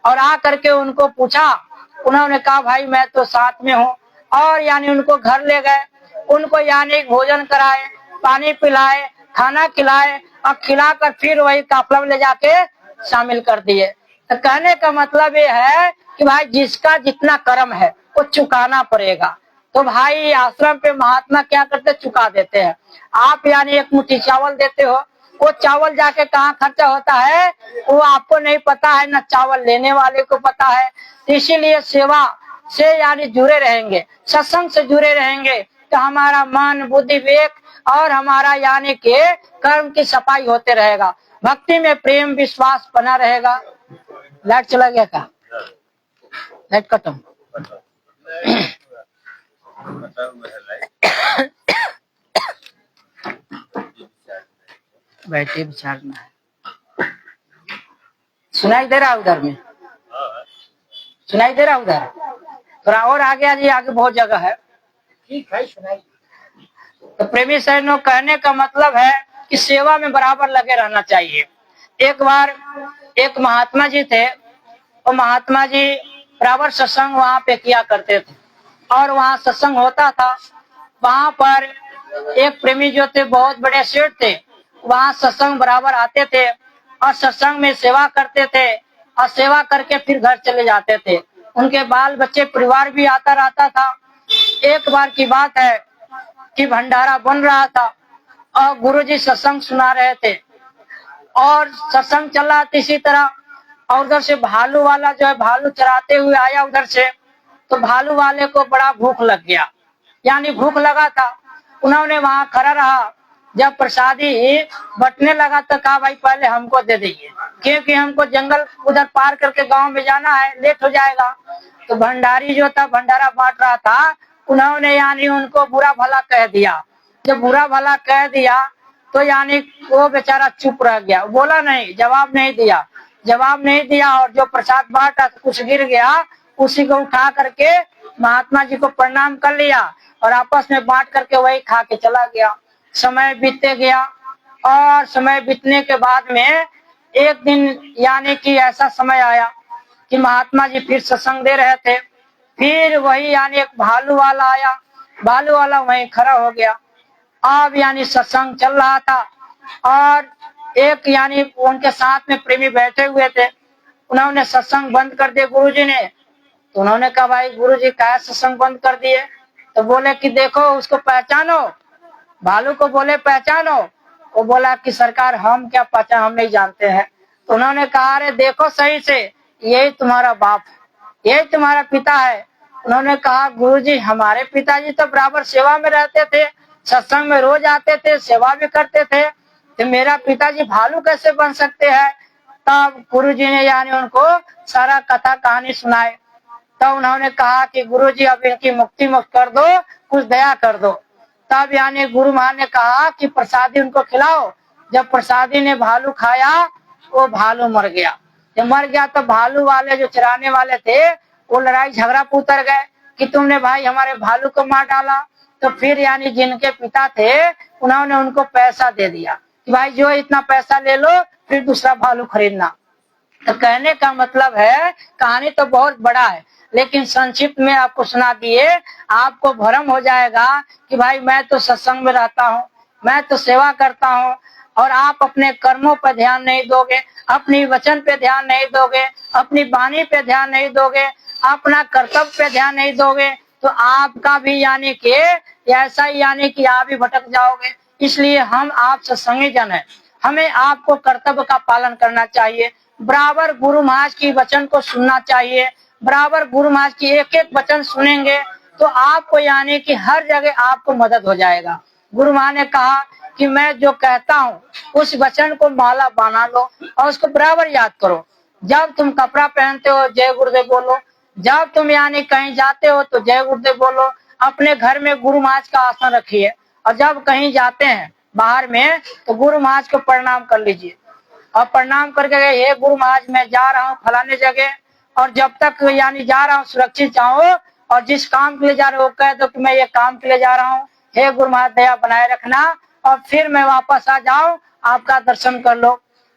और आ करके उनको पूछा, उन्होंने कहा भाई मैं तो साथ में हूँ, और यानी उनको घर ले गए, उनको यानी भोजन कराए, पानी पिलाए, खाना खिलाए और खिलाकर फिर वही काफला में ले जाके शामिल कर दिए। तो कहने का मतलब ये है कि भाई जिसका जितना कर्म है वो चुकाना पड़ेगा। तो भाई आश्रम पे महात्मा क्या करते, चुका देते हैं। आप यानी एक मुट्ठी चावल देते हो, वो चावल जाके कहाँ खर्चा होता है वो आपको नहीं पता है, न चावल लेने वाले को पता है। तो इसीलिए सेवा से यानी जुड़े रहेंगे, सत्संग से जुड़े रहेंगे तो हमारा मन बुद्धि विवेक और हमारा यानी के कर्म की सफाई होते रहेगा, भक्ति में प्रेम विश्वास बना रहेगा। लाइट चला गया क्या, लाइट खत्म बैटरी भी चार्जना है। सुनाई दे रहा उधर में, सुनाई दे रहा उधर, थोड़ा और आगे आ जाइए, आगे बहुत जगह है। ठीक है सुनाई। तो प्रेमी सैनो कहने का मतलब है कि सेवा में बराबर लगे रहना चाहिए। एक बार एक महात्मा जी थे और महात्मा जी बराबर सत्संग वहाँ पे किया करते थे और वहाँ सत्संग होता था। वहाँ पर एक प्रेमी जो थे बहुत बड़े सेठ थे, वहाँ सत्संग बराबर आते थे और सत्संग में सेवा करते थे और सेवा करके फिर घर चले जाते थे। उनके बाल बच्चे परिवार भी आता रहता था। एक बार की बात है कि भंडारा बन रहा था और गुरुजी सत्संग सुना रहे थे और सत्संग चल रहा था इसी तरह। और उधर से भालू वाला जो है, भालू चराते हुए आया उधर से। तो भालू वाले को बड़ा भूख लग गया, यानी भूख लगा था। उन्होंने वहां खड़ा रहा। जब प्रसादी बटने लगा तो कहा भाई पहले हमको दे दीजिए, क्योंकि हमको जंगल उधर पार करके गांव में जाना है, लेट हो जाएगा। तो भंडारी जो था, भंडारा बांट रहा था, उन्होंने यानी उनको बुरा भला कह दिया। जब बुरा भला कह दिया तो यानी वो बेचारा चुप रह गया, बोला नहीं, जवाब नहीं दिया। जवाब नहीं दिया और जो प्रसाद बांटा कुछ गिर गया, उसी को उठा करके महात्मा जी को प्रणाम कर लिया और आपस में बांट करके वही खा के चला गया। समय बीतते गया और समय बीतने के बाद में एक दिन यानी कि ऐसा समय आया कि महात्मा जी फिर सत्संग दे रहे थे। फिर वही यानी एक भालू वाला आया, भालू वाला वहीं खड़ा हो गया। अब यानी सत्संग चल रहा था और एक यानी उनके साथ में प्रेमी बैठे हुए थे। उन्होंने सत्संग बंद कर दिया गुरुजी ने। तो उन्होंने कहा भाई गुरुजी क्या सत्संग बंद कर दिए? तो बोले कि देखो उसको पहचानो। भालू को बोले पहचानो। वो बोला कि सरकार हम क्या पहचान, हम नहीं जानते हैं। तो उन्होंने कहा अरे देखो सही से, यही तुम्हारा बाप, यही तुम्हारा पिता है। उन्होंने कहा गुरुजी हमारे पिताजी तो बराबर सेवा में रहते थे, सत्संग में रोज आते थे, सेवा भी करते थे, तो मेरा पिताजी भालू कैसे बन सकते हैं? तब गुरुजी ने यानी उनको सारा कथा कहानी सुनाए। तब उन्होंने कहा कि गुरुजी अब इनकी मुक्ति मुक्त कर दो, कुछ दया कर दो। तब यानी गुरु महाराज ने कहा कि प्रसादी उनको खिलाओ। जब प्रसादी ने भालू खाया, वो भालू मर गया। जब मर गया तो भालू वाले जो चराने वाले थे वो लड़ाई झगड़ा पे उतर गए कि तुमने भाई हमारे भालू को मार डाला। तो फिर यानी जिनके पिता थे उन्होंने उनको पैसा दे दिया कि भाई जो इतना पैसा ले लो, फिर दूसरा भालू खरीदना। तो कहने का मतलब है, कहानी तो बहुत बड़ा है लेकिन संक्षिप्त में आपको सुना दिए, आपको भ्रम हो जाएगा कि भाई मैं तो सत्संग में रहता हूँ, मैं तो सेवा करता हूँ, और आप अपने कर्मों पर ध्यान नहीं दोगे, अपनी वचन पे ध्यान नहीं दोगे, अपनी वाणी पे ध्यान नहीं दोगे, अपना कर्तव्य पे ध्यान नहीं दोगे, तो आपका भी यानी कि ऐसा ही यानी कि आप भी भटक जाओगे। इसलिए हम आप सत्संगी जन है, हमें आपको कर्तव्य का पालन करना चाहिए, बराबर गुरु महाराज की वचन को सुनना चाहिए। बराबर गुरु महाराज की एक एक वचन सुनेंगे तो आपको यानी कि हर जगह आपको मदद हो जाएगा। गुरु महाराज ने कहा कि मैं जो कहता हूँ उस वचन को माला बना लो और उसको बराबर याद करो। जब तुम कपड़ा पहनते हो जय गुरुदेव बोलो, जब तुम यानी कहीं जाते हो तो जय गुरुदेव बोलो। अपने घर में गुरु महाराज का आसन रखिए और जब कहीं जाते हैं बाहर में तो गुरु महाराज को प्रणाम कर लीजिए और प्रणाम करके हे गुरु महाराज मैं जा रहा हूँ फलाने जगह, और जब तक यानी जा रहा हूँ सुरक्षित जाओ, और जिस काम के लिए जा रहे हो कह दो कि मैं ये काम के लिए जा रहा हूँ, हे गुरु महाराज दया बनाए रखना, और फिर मैं वापस आ जाऊं, आपका दर्शन कर लो।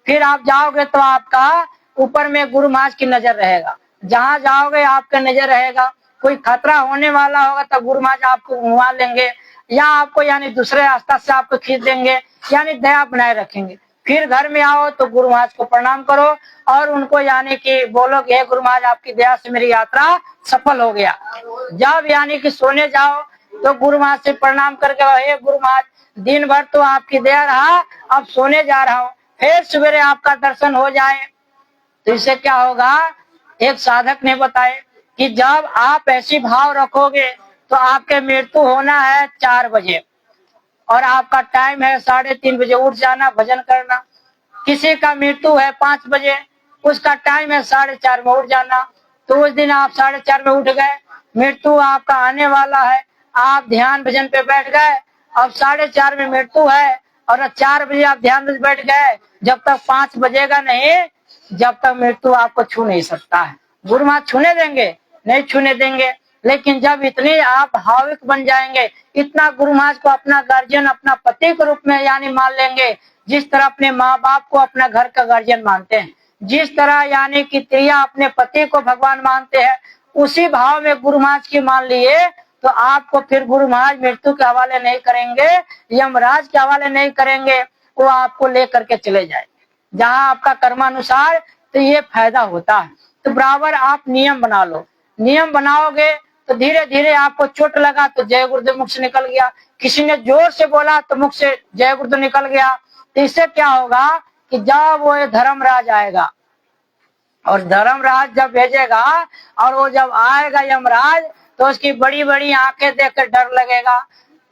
फिर आप जाओगे तो आपका ऊपर में गुरु महाराज की नजर रहेगा, जहाँ जाओगे आपका नजर रहेगा। कोई खतरा होने वाला होगा तो गुरु महाराज आपको घुमा लेंगे या आपको यानी दूसरे रास्ता से आपको खींच देंगे, यानी दया बनाए रखेंगे। फिर घर में आओ तो गुरु महाराज को प्रणाम करो और उनको यानी कि बोलो कि हे गुरु महाराज आपकी दया से मेरी यात्रा सफल हो गया। जब यानी कि सोने जाओ तो गुरु महाराज से प्रणाम करके हे गुरु महाराज दिन भर तो आपकी दया रहा, अब सोने जा रहा हूँ, फिर सवेरे आपका दर्शन हो जाए। तो इससे क्या होगा, एक साधक ने बताए कि जब आप ऐसी भाव रखोगे तो आपके मृत्यु होना है 4 बजे और आपका टाइम है 3:30 बजे उठ जाना भजन करना। किसी का मृत्यु है 5 बजे, उसका टाइम है 4:30 में उठ जाना। तो उस दिन आप 4:30 में उठ गए, मृत्यु आपका आने वाला है, आप ध्यान भजन पे बैठ गए, अब 4:30 में मृत्यु है और 4 बजे आप ध्यान में बैठ गए, जब तक 5 बजेगा नहीं, जब तक मृत्यु आपको छू नहीं सकता है। गुरु महाराज छूने देंगे? नहीं छूने देंगे। लेकिन जब इतने आप भाविक बन जाएंगे, इतना गुरु महाराज को अपना गार्जियन, अपना पति के रूप में यानी मान लेंगे, जिस तरह अपने माँ बाप को अपना घर का गार्जियन मानते हैं, जिस तरह यानी कि स्त्रियां अपने पति को भगवान मानते हैं, उसी भाव में गुरु महाराज की मान लिए तो आपको फिर गुरु महाराज मृत्यु के हवाले नहीं करेंगे, यमराज के हवाले नहीं करेंगे, वो आपको लेकर के चले जाए जहाँ आपका कर्मानुसार। तो ये फायदा होता है। तो बराबर आप नियम बना लो, नियम बनाओगे तो धीरे धीरे आपको चोट लगा तो जय गुरुदेव मुख से निकल गया, किसी ने जोर से बोला तो मुख से जय गुरुदेव निकल गया। तो इससे क्या होगा कि जब वो धर्मराज आएगा और धर्मराज जब भेजेगा और वो जब आएगा यमराज तो उसकी बड़ी बड़ी आंखें देखकर डर लगेगा।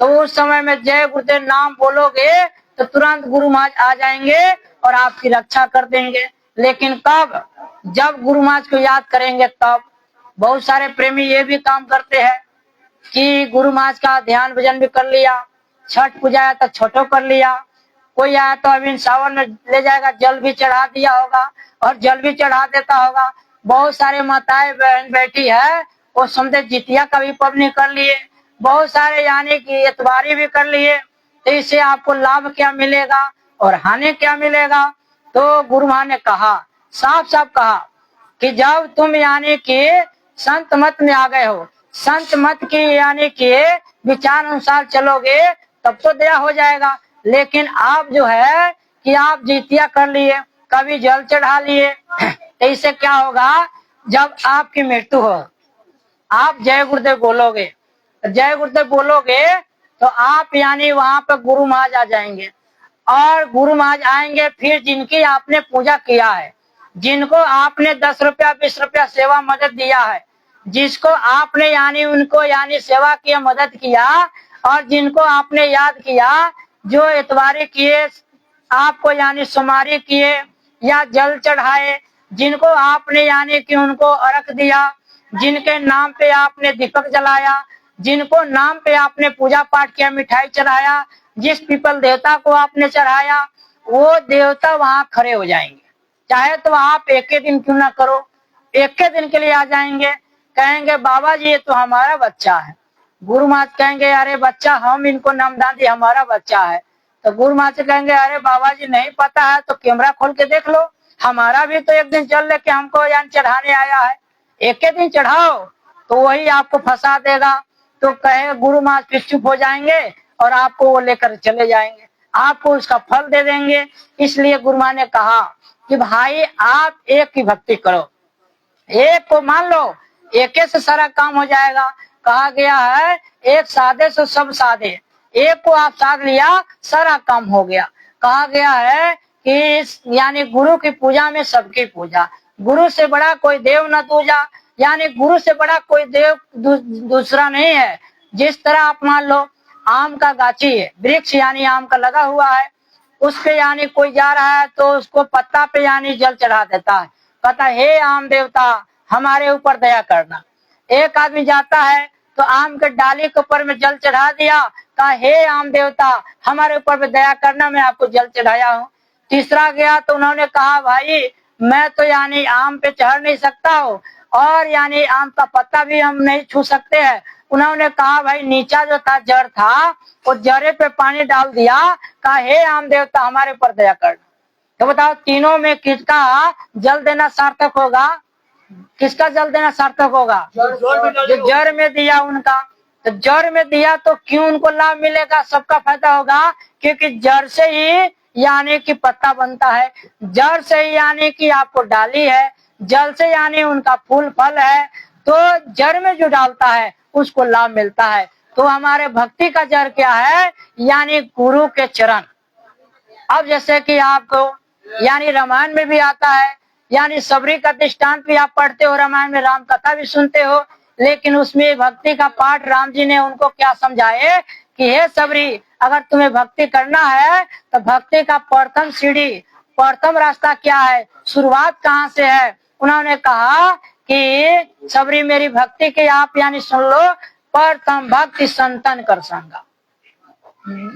तो उस समय में जय गुरुदेव नाम बोलोगे तो तुरंत गुरु महाराज आ जाएंगे और आपकी रक्षा कर देंगे। लेकिन कब? जब गुरु महाराज को याद करेंगे तब। बहुत सारे प्रेमी ये भी काम करते हैं कि गुरु महाराज का ध्यान भजन भी कर लिया, छठ पूजा आया तो छठो कर लिया, कोई आया तो अभी सावन में ले जाएगा जल भी चढ़ा दिया होगा और जल भी चढ़ा देता होगा। बहुत सारे माताएं बहन बैठी है वो समझे जितिया का भी पबनी कर लिए, बहुत सारे यानी कि इतवारी भी कर लिए। तो इससे आपको लाभ क्या मिलेगा और हानि क्या मिलेगा? तो गुरु महाराज ने कहा, साफ साफ कहा कि जब तुम यानी कि संत मत में आ गए हो, संत मत की यानी कि विचार अनुसार चलोगे तब तो दया हो जाएगा। लेकिन आप जो है कि आप जितिया कर लिए, कभी जल चढ़ा लिए, तो इससे क्या होगा? जब आपकी मृत्यु हो आप जय गुरुदेव बोलोगे, जय गुरुदेव बोलोगे तो आप यानी वहां पर गुरु महाराज आ जाएंगे और गुरु महाराज आएंगे। फिर जिनकी आपने पूजा किया है, जिनको आपने 10 रुपया 20 रुपया सेवा मदद दिया है, जिसको आपने यानी उनको यानी सेवा किया मदद किया और जिनको आपने याद किया, जो इतवारी किए आपको यानी सुमारी किए या जल चढ़ाए, जिनको आपने यानी कि उनको अर्घ दिया, जिनके नाम पे आपने दीपक जलाया, जिनको नाम पे आपने पूजा पाठ किया, मिठाई चढ़ाया, जिस पीपल देवता को आपने चढ़ाया, वो देवता वहां खड़े हो जाएंगे। चाहे तो आप एक दिन क्यों ना करो, एक दिन के लिए आ जाएंगे, कहेंगे बाबा जी ये तो हमारा बच्चा है। गुरु महाराज कहेंगे अरे बच्चा हम इनको नामदान दिए, हमारा बच्चा है। तो गुरु महाराज से कहेंगे अरे बाबा जी नहीं पता है तो कैमरा खोल के देख लो, हमारा भी तो एक दिन चल लेके हमको यानी चढ़ाने आया है, एक दिन चढ़ाओ। तो वही आपको फंसा देगा। तो कहे गुरु महाराज फिर चुप हो जाएंगे और आपको वो लेकर चले जाएंगे, आपको उसका फल दे देंगे। इसलिए गुरु महाराज ने कहा कि भाई आप एक की भक्ति करो, एक को मान लो, एक से सारा काम हो जाएगा। कहा गया है एक साधे से सब साधे, एक को आप साध लिया सारा काम हो गया। कहा गया है कि यानी गुरु की पूजा में सबकी पूजा, गुरु से बड़ा कोई देव न दूजा, यानी गुरु से बड़ा कोई देव दूसरा नहीं है। जिस तरह आप मान लो आम का गाछी है, वृक्ष यानी आम का लगा हुआ है, उस पे यानी कोई जा रहा है तो उसको पत्ता पे यानी जल चढ़ा देता है, कहता है हे आम देवता हमारे ऊपर दया करना। एक आदमी जाता है तो आम के डाली के ऊपर में जल चढ़ा दिया, कहा हे आम देवता हमारे ऊपर में दया करना, मैं आपको जल चढ़ाया हूँ। तीसरा गया तो उन्होंने कहा भाई मैं तो यानी आम पे चढ़ नहीं सकता हूँ और यानी आम का पत्ता भी हम नहीं छू सकते हैं। उन्होंने कहा भाई नीचा जो था जड़ था वो जड़े पे पानी डाल दिया, कहा हे आम देवता हमारे ऊपर दया करना। तो बताओ तीनों में किसका जल देना सार्थक होगा? किसका जल देना सार्थक होगा? जो जड़ में दिया उनका। तो जड़ में दिया तो क्यों उनको लाभ मिलेगा, सबका फायदा होगा, क्योंकि जड़ से ही यानी कि पत्ता बनता है, जड़ से ही यानी कि आपको डाली है, जल से यानी उनका फूल फल है। तो जड़ में जो डालता है उसको लाभ मिलता है। तो हमारे भक्ति का जड़ क्या है? यानी गुरु के चरण। अब जैसे कि आपको यानी रामायण में भी आता है, यानी सबरी का दृष्टांत भी आप पढ़ते हो, रामायण में राम कथा भी सुनते हो, लेकिन उसमें भक्ति का पाठ राम जी ने उनको क्या समझाए कि हे सबरी अगर तुम्हें भक्ति करना है तो भक्ति का प्रथम सीढ़ी, प्रथम रास्ता क्या है, शुरुआत कहाँ से है? उन्होंने कहा कि सबरी मेरी भक्ति की आप यानी सुन लो, प्रथम भक्ति संतन कर संगा,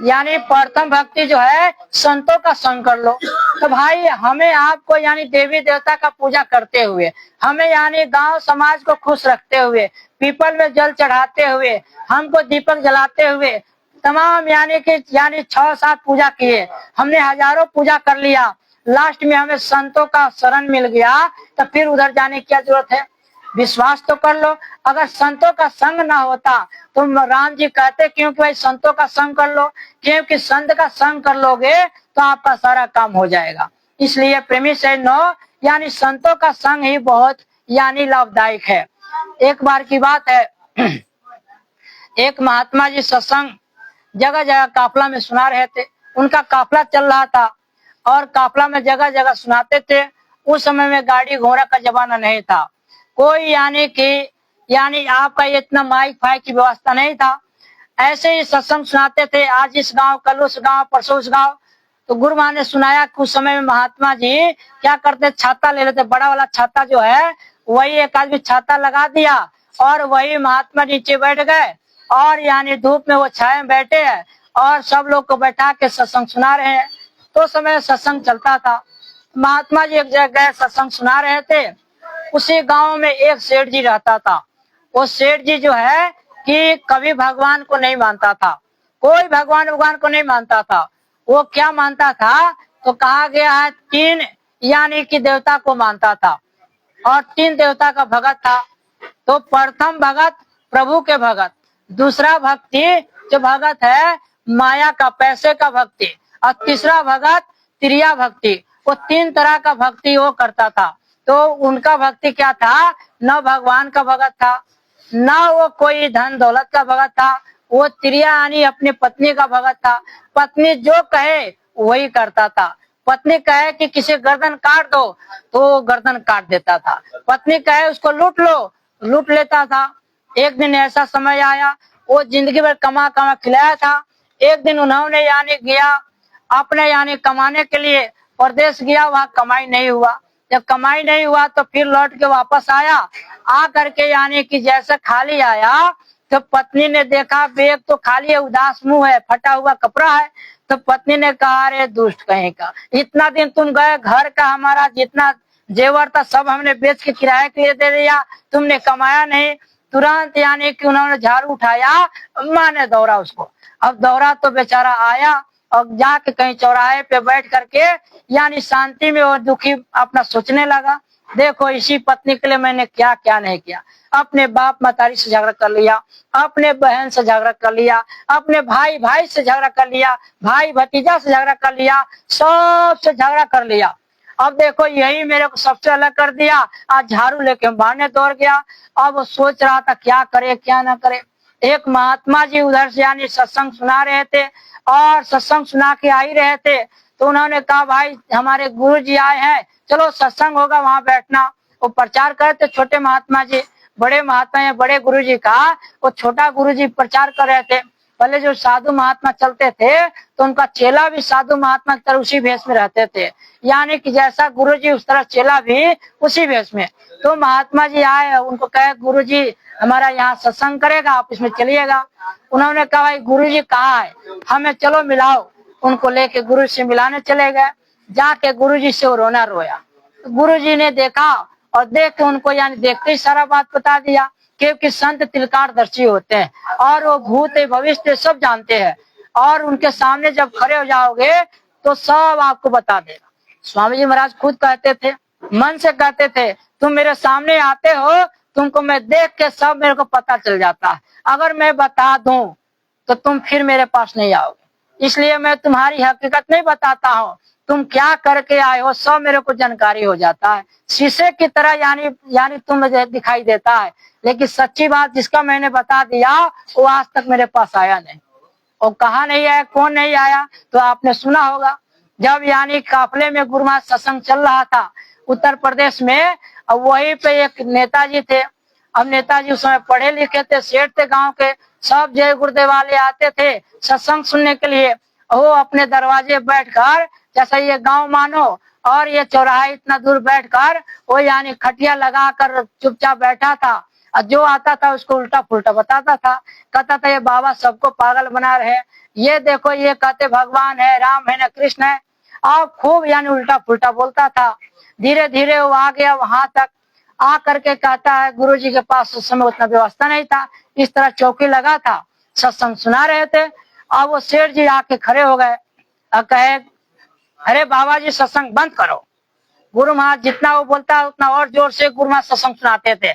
यानी प्रथम भक्ति जो है संतों का संग कर लो। तो भाई हमें आपको यानी देवी देवता का पूजा करते हुए, हमें यानी गांव समाज को खुश रखते हुए, पीपल में जल चढ़ाते हुए, हमको दीपक जलाते हुए, तमाम यानी कि 6-7 पूजा किए, हमने हजारों पूजा कर लिया, लास्ट में हमें संतों का शरण मिल गया, तो फिर उधर जाने की क्या जरूरत है? विश्वास तो कर लो। अगर संतों का संग ना होता तो राम जी कहते क्योंकि भाई संतों का संग कर लो, क्योंकि संत का संग कर लोगे तो आपका सारा काम हो जाएगा। इसलिए प्रेमी से नो यानी संतों का संग ही बहुत यानी लाभदायक है। एक बार की बात है, एक महात्मा जी सत्संग जगह जगह काफला में सुना रहे थे, उनका काफला चल रहा था। और काफला में जगह जगह सुनाते थे। उस समय में गाड़ी घोड़ा का जमाना नहीं था, कोई यानी आपका इतना माइक फाइक की व्यवस्था नहीं था। ऐसे ही सत्संग सुनाते थे, आज इस गांव, कल उस गांव, परसों उस गांव। तो गुरु महाराज ने सुनाया कुछ समय में महात्मा जी क्या करते, छाता ले लेते, बड़ा वाला छाता जो है वही एक आदमी छाता लगा दिया और वही महात्मा नीचे बैठ गए और यानी धूप में वो छाए में बैठे हैं और सब लोग को बैठा के सत्संग सुना रहे हैं। तो समय सत्संग चलता था, महात्मा जी एक जगह सत्संग सुना रहे थे। उसी गांव में एक सेठ जी रहता था। वो सेठ जी जो है कि कभी भगवान को नहीं मानता था, कोई भगवान को नहीं मानता था। वो क्या मानता था तो कहा गया है 3 यानी कि देवता को मानता था और 3 देवता का भगत था। तो प्रथम भगत प्रभु के भगत, दूसरा भक्ति जो भगत है माया का, पैसे का भक्ति, और तीसरा भगत त्रिया भक्ति। वो 3 तरह का भक्ति वो करता था। तो उनका भक्ति क्या था, न भगवान का भगत था, न वो कोई धन दौलत का भगत था, वो त्रिया यानी अपनी पत्नी का भगत था। पत्नी जो कहे वही करता था। पत्नी कहे कि किसी गर्दन काट दो तो गर्दन काट देता था, पत्नी कहे उसको लूट लो, लूट लेता था। एक दिन ऐसा समय आया, वो जिंदगी भर कमा कमा खिलाया था। एक दिन उन्होंने यानी गया अपने यानी कमाने के लिए प्रदेश गया, वहाँ कमाई नहीं हुआ। जब कमाई नहीं हुआ तो फिर लौट के वापस आया। आ करके यानी कि जैसे खाली आया तो पत्नी ने देखा बैग तो खाली है, उदास मुंह है, फटा हुआ कपड़ा है। तो पत्नी ने कहा, अरे दुष्ट कहीं का, इतना दिन तुम गए, घर का हमारा जितना जेवर था सब हमने बेच के किराए के लिए दे दिया, तुमने कमाया नहीं। तुरंत यानी कि उन्होंने झाड़ू उठाया, माँ ने दौड़ा उसको। अब दौड़ा तो बेचारा आया और जाके कहीं चौराहे पे बैठ करके यानी शांति में और दुखी अपना सोचने लगा, देखो इसी पत्नी के लिए मैंने क्या क्या नहीं किया। अपने बाप मतारी से झगड़ा कर लिया, अपने बहन से झगड़ा कर लिया, अपने भाई भाई से झगड़ा कर लिया, भाई भतीजा से झगड़ा कर लिया, सबसे झगड़ा कर लिया। अब देखो यही मेरे को सबसे अलग कर दिया, आज झाड़ू लेके मारने दौड़ गया। अब वो सोच रहा था क्या करे क्या ना करे। एक महात्मा जी उधर से यानी सत्संग सुना रहे थे और सत्संग सुना के आ ही रहे थे। तो उन्होंने कहा, भाई हमारे गुरु जी आए हैं, चलो सत्संग होगा वहां बैठना। वो प्रचार करते छोटे महात्मा जी, बड़े महात्मा है बड़े गुरु जी का, वो छोटा गुरु जी प्रचार कर रहे थे। पहले जो साधु महात्मा चलते थे तो उनका चेला भी साधु महात्मा की तरह उसी भेष में रहते थे, यानी कि जैसा गुरु जी उस तरह चेला भी उसी भेष में। तो महात्मा जी आए, उनको कहे गुरु जी हमारा यहाँ सत्संग करेगा, आप इसमें चलिएगा। उन्होंने कहा, भाई गुरु जी कहाँ है, हमें चलो मिलाओ। उनको लेके गुरु से मिलाने चले गए। जाके गुरु जी से वो रोना रोया। तो गुरु जी ने देखा और देख के उनको यानी देखते ही सारा बात बता दिया, क्योंकि संत तिलकारदर्शी होते हैं और वो भूत भविष्य सब जानते हैं और उनके सामने जब खड़े हो जाओगे तो सब आपको बता देगा। स्वामी जी महाराज खुद कहते थे, मन से कहते थे, तुम मेरे सामने आते हो, तुमको मैं देख के सब मेरे को पता चल जाता है, अगर मैं बता दूं तो तुम फिर मेरे पास नहीं आओगे, इसलिए मैं तुम्हारी हकीकत नहीं बताता हूँ, तुम क्या करके आए हो सब मेरे को जानकारी हो जाता है। शीशे की तरह यानी तुम मुझे दिखाई देता है, लेकिन सच्ची बात जिसका मैंने बता दिया वो आज तक मेरे पास आया नहीं। और कहा नहीं आया, कौन नहीं आया, तो आपने सुना होगा जब यानी काफले में गुरु महाराज सत्संग चल रहा था उत्तर प्रदेश में, और वहीं पे एक नेताजी थे। अब नेताजी उस समय पढ़े लिखे थे, सेठ थे गांव के, सब जय गुरुदेव वाले आते थे सत्संग सुनने के लिए। वो अपने दरवाजे बैठकर, जैसा ये गांव मानो और ये चौराहा इतना दूर बैठकर वो यानी खटिया लगाकर चुपचाप बैठा था और जो आता था उसको उल्टा पुल्टा बताता था। कहता था ये बाबा सबको पागल बना रहे, ये देखो ये कहते भगवान है, राम है, न कृष्ण है, और खूब यानी उल्टा पुल्टा बोलता था। धीरे धीरे वो आ गया वहां तक, आ करके कहता है गुरु जी के पास उस समय उतना व्यवस्था नहीं था, इस तरह चौकी लगा था, सत्संग सुना रहे थे। अब वो सेठ जी आके खड़े हो गए और कहे, अरे बाबा जी सत्संग बंद करो। गुरु महाराज जितना वो बोलता है उतना और जोर से गुरु महाराज सत्संग सुनाते थे।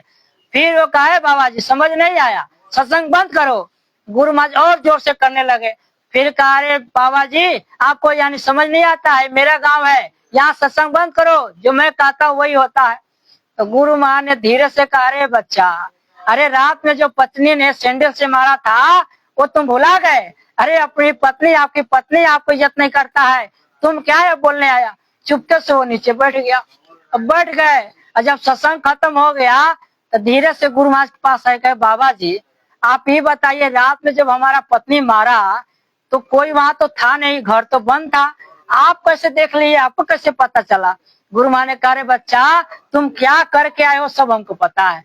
फिर वो कहे, बाबा जी समझ नहीं आया, सत्संग बंद करो। गुरु महाराज और जोर से करने लगे। फिर कहा, अरे बाबा जी आपको यानी समझ नहीं आता है, मेरा गांव है, यहाँ सत्संग बंद करो, जो मैं कहता हूँ वही होता है। तो गुरु महाराज ने धीरे से कहा, अरे बच्चा, अरे रात में जो पत्नी ने सैंडल से मारा था वो तुम भुला गए? अरे अपनी पत्नी, आपकी पत्नी आपको इज्जत नहीं करता है, तुम क्या है बोलने आया? चुपके से वो नीचे बैठ गया। अब बैठ गए और जब सत्संग खत्म हो गया तो धीरे से गुरु महाराज के पास आए, कहे बाबा जी आप ये बताइए, रात में जब हमारा पत्नी मारा तो कोई वहां तो था नहीं, घर तो बंद था, आप कैसे देख लिए, आपको कैसे पता चला? गुरु महाराज ने कहा रे बच्चा तुम क्या करके आए हो सब हमको पता है।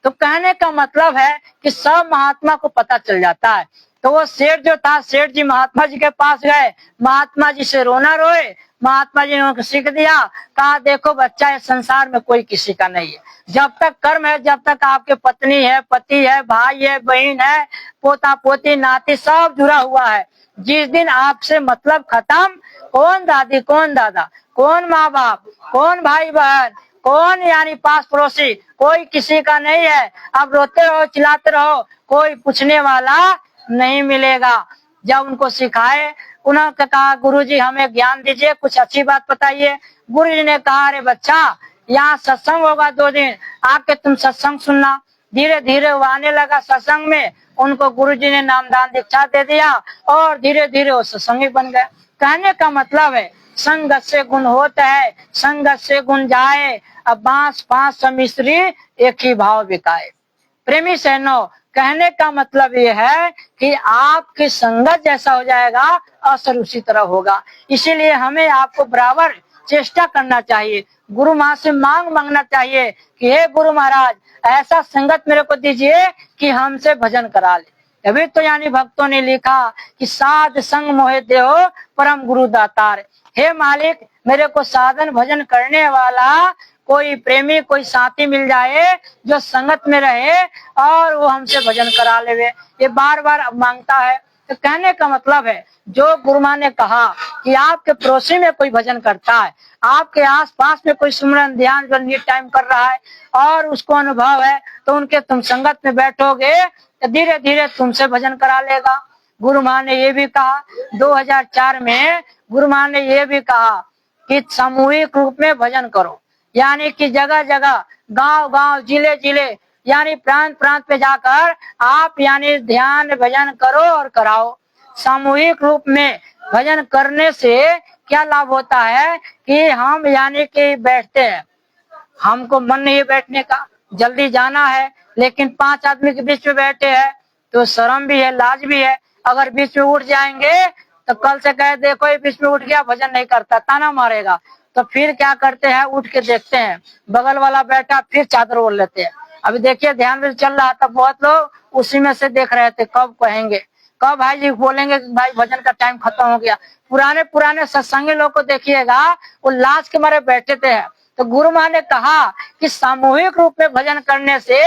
तो कहने का मतलब है कि सब महात्मा को पता चल जाता है। तो वो सेठ जो था, सेठ जी महात्मा जी के पास गए, महात्मा जी से रोना रोए। महात्मा जी ने उनको सीख दिया, कहा देखो बच्चा इस संसार में कोई किसी का नहीं है, जब तक कर्म है, जब तक आपके पत्नी है, पति है, भाई है, बहन है, पोता पोती नाती सब जुड़ा हुआ है, जिस दिन आपसे मतलब खत्म, कौन दादी कौन दादा, कौन माँ बाप, कौन भाई बहन, कौन यानी पास पड़ोसी, कोई किसी का नहीं है। अब रोते रहो चिल्लाते रहो, कोई पूछने वाला नहीं मिलेगा। जब उनको सिखाए, उन्होंने कहा गुरुजी हमें ज्ञान दीजिए, कुछ अच्छी बात बताइए। गुरुजी ने कहा अरे बच्चा यहाँ सत्संग होगा 2 दिन, आके तुम सत्संग सुनना। धीरे धीरे वो आने लगा सत्संग में, उनको गुरुजी ने नामदान दीक्षा दे दिया और धीरे धीरे वो सत्संगी बन गए। कहने का मतलब है संगत से गुण होता है, संगत से गुण जाए, अब बांस पांच समिश्री एक ही भाव बिकाए। प्रेमी सैनो, कहने का मतलब ये है कि आपकी संगत जैसा हो जाएगा असर उसी तरह होगा। इसीलिए हमें आपको बराबर चेष्टा करना चाहिए, गुरु माँ से मांगना चाहिए कि हे गुरु महाराज ऐसा संगत मेरे को दीजिए कि हमसे भजन करा ले। अभी तो यानी भक्तों ने लिखा कि साध संग मोहे देहो परम गुरु दातार। हे मालिक मेरे को साधन भजन करने वाला कोई प्रेमी कोई साथी मिल जाए जो संगत में रहे और वो हमसे भजन करा ले, ये बार बार मांगता है। तो कहने का मतलब है जो गुरु माँ ने कहा कि आपके पड़ोसी में कोई भजन करता है, आपके आसपास में कोई सुमरन ध्यान जो नीट टाइम कर रहा है और उसको अनुभव है, तो उनके तुम संगत में बैठोगे तो धीरे धीरे तुमसे भजन करा लेगा। गुरु माँ ने ये भी कहा 2004 में गुरु माँ ने ये भी कहा कि सामूहिक रूप में भजन करो, यानी कि जगह जगह गांव गांव जिले जिले यानी प्रांत प्रांत पे जाकर आप यानी ध्यान भजन करो और कराओ। सामूहिक रूप में भजन करने से क्या लाभ होता है कि हम यानी कि बैठते हैं, हमको मन नहीं बैठने का, जल्दी जाना है, लेकिन 5 आदमी के बीच में बैठे हैं तो शर्म भी है लाज भी है। अगर बीच में उठ जाएंगे तो कल से कहे देखो ये बीच में उठ गया भजन नहीं करता, ताना मारेगा। तो फिर क्या करते हैं, उठ के देखते हैं बगल वाला बैठा, फिर चादर ओढ़ लेते हैं। अभी देखिए ध्यान में चल रहा था, बहुत लोग उसी में से देख रहे थे कब कहेंगे, कब भाई जी बोलेंगे कि भाई भजन का टाइम खत्म हो गया। पुराने पुराने सत्संगी लोग को देखिएगा वो लाज के मारे बैठे थे। तो गुरु माँ ने कहा कि सामूहिक रूप में भजन करने से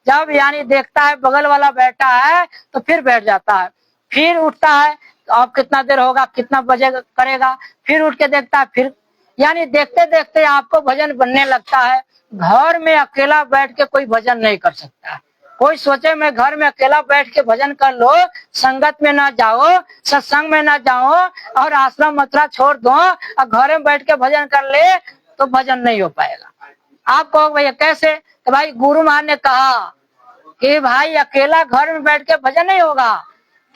जब यानी देखता है बगल वाला बैठा है तो फिर बैठ जाता है, फिर उठता है तो अब कितना देर होगा कितना बजे करेगा, फिर उठ के देखता है, फिर यानी देखते देखते आपको भजन बनने लगता है। घर में अकेला बैठ के कोई भजन नहीं कर सकता। कोई सोचे मैं घर में अकेला बैठ के भजन कर लो, संगत में ना जाओ, सत्संग में ना जाओ और आश्रम मथुरा छोड़ दो और घर में बैठ के भजन कर ले तो भजन नहीं हो पाएगा। आप कहो भैया कैसे, तो भाई गुरु महाराज ने कहा कि भाई अकेला घर में बैठ के भजन नहीं होगा,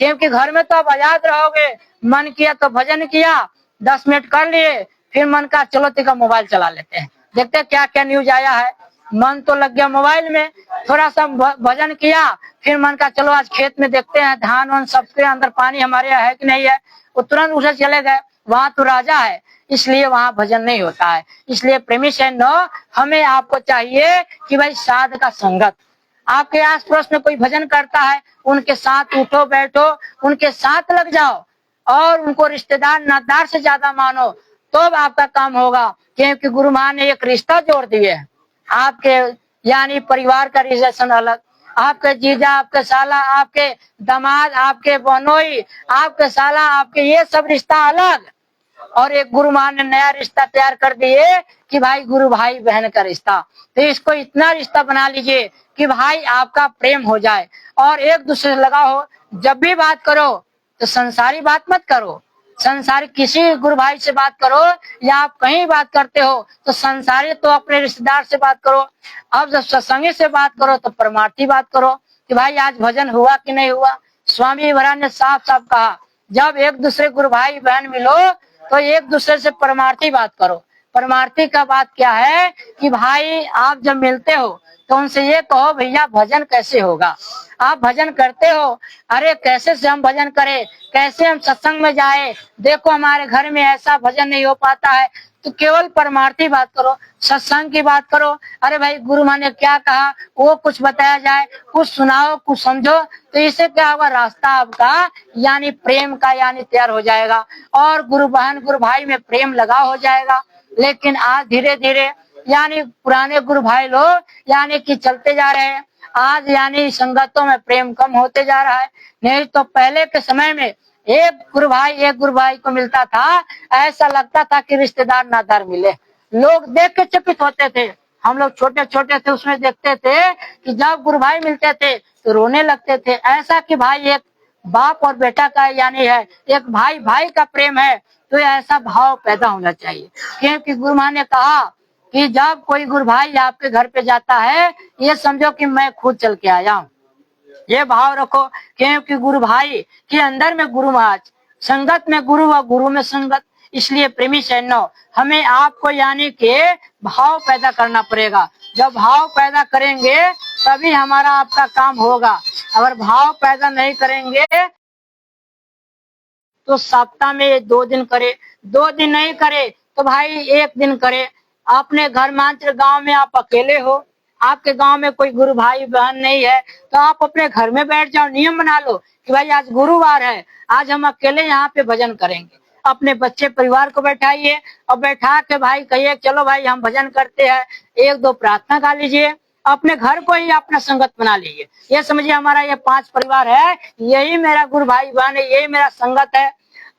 क्योंकि घर में तो आप आजाद रहोगे, मन किया तो भजन किया, 10 मिनट कर लिए, फिर मन का चलो तिका मोबाइल चला लेते हैं, देखते हैं क्या क्या न्यूज आया है, मन तो लग गया मोबाइल में, थोड़ा सा भजन किया, फिर मन का चलो आज खेत में देखते हैं धान वान सबके अंदर पानी हमारे यहाँ है कि नहीं है, वो तुरंत उठे चले गए, वहां तो राजा है, इसलिए वहां भजन नहीं होता है। इसलिए प्रेमी सैनो हमें आपको चाहिए कि भाई साध का संगत, आपके आस पड़ोस में कोई भजन करता है उनके साथ उठो बैठो, उनके साथ लग जाओ और उनको रिश्तेदार नातेदार से ज्यादा मानो, तो आपका काम होगा। क्योंकि गुरु महाराज ने एक रिश्ता जोड़ दिए है, आपके यानी परिवार का रिलेशन अलग, आपके जीजा आपके साला आपके दामाद आपके बहनोई आपके साला आपके ये सब रिश्ता अलग, और एक गुरु महाराज ने नया रिश्ता तैयार कर दिए कि भाई गुरु भाई बहन का रिश्ता। तो इसको इतना रिश्ता बना लीजिए कि भाई आपका प्रेम हो जाए और एक दूसरे से लगा हो। जब भी बात करो तो संसारी बात मत करो, संसारी किसी गुरु भाई से बात करो या आप कहीं बात करते हो तो संसारी तो अपने रिश्तेदार से बात करो। अब जब सत्संगी से बात करो तो परमार्थी बात करो कि भाई आज भजन हुआ कि नहीं हुआ। स्वामी महाराज ने साफ साफ कहा जब एक दूसरे गुरु भाई बहन मिलो तो एक दूसरे से परमार्थी बात करो। परमार्थी का बात क्या है कि भाई आप जब मिलते हो तो उनसे ये कहो भैया भजन कैसे होगा, आप भजन करते हो, अरे कैसे से हम भजन करें, कैसे हम सत्संग में जाए, देखो हमारे घर में ऐसा भजन नहीं हो पाता है। तो केवल परमार्थी बात करो, सत्संग की बात करो। अरे भाई गुरु माँ ने क्या कहा वो कुछ बताया जाए, कुछ सुनाओ, कुछ समझो, तो इससे क्या होगा, रास्ता आपका यानी प्रेम का यानी तैयार हो जाएगा और गुरु बहन गुरु भाई में प्रेम लगा हो जाएगा। लेकिन आज धीरे धीरे यानी पुराने गुरु भाई लोग यानी कि चलते जा रहे हैं, आज यानी संगतों में प्रेम कम होते जा रहा है। नहीं तो पहले के समय में एक गुरु भाई को मिलता था, ऐसा लगता था कि रिश्तेदार नादार मिले, लोग देख के चकित होते थे। हम लोग छोटे छोटे थे उसमें देखते थे कि जब गुरु भाई मिलते थे तो रोने लगते थे, ऐसा कि भाई एक बाप और बेटा का यानी है, एक भाई भाई का प्रेम है। तो ऐसा भाव पैदा होना चाहिए, क्योंकि गुरु माँ ने कहा कि जब कोई गुरु भाई आपके घर पे जाता है ये समझो कि मैं खुद चल के आया हूँ, ये भाव रखो। क्योंकि गुरु भाई के अंदर में गुरु महाराज, संगत में गुरु व गुरु में संगत। इसलिए प्रेमी सैन्यो हमें आपको यानी के भाव पैदा करना पड़ेगा। जब भाव पैदा करेंगे तभी हमारा आपका काम होगा। अगर भाव पैदा नहीं करेंगे तो सप्ताह में 2 दिन करे, 2 दिन नहीं करे तो भाई 1 दिन करे। अपने घर मांचल गांव में आप अकेले हो, आपके गांव में कोई गुरु भाई बहन नहीं है, तो आप अपने घर में बैठ जाओ, नियम बना लो कि भाई आज गुरुवार है, आज हम अकेले यहाँ पे भजन करेंगे। अपने बच्चे परिवार को बैठाइए और बैठा के भाई कहिए चलो भाई हम भजन करते हैं, 1-2 प्रार्थना गा लीजिए, अपने घर को ही अपना संगत बना लीजिए। ये समझिए हमारा ये 5 परिवार है, यही मेरा गुरु भाई बहन है, यही मेरा संगत है।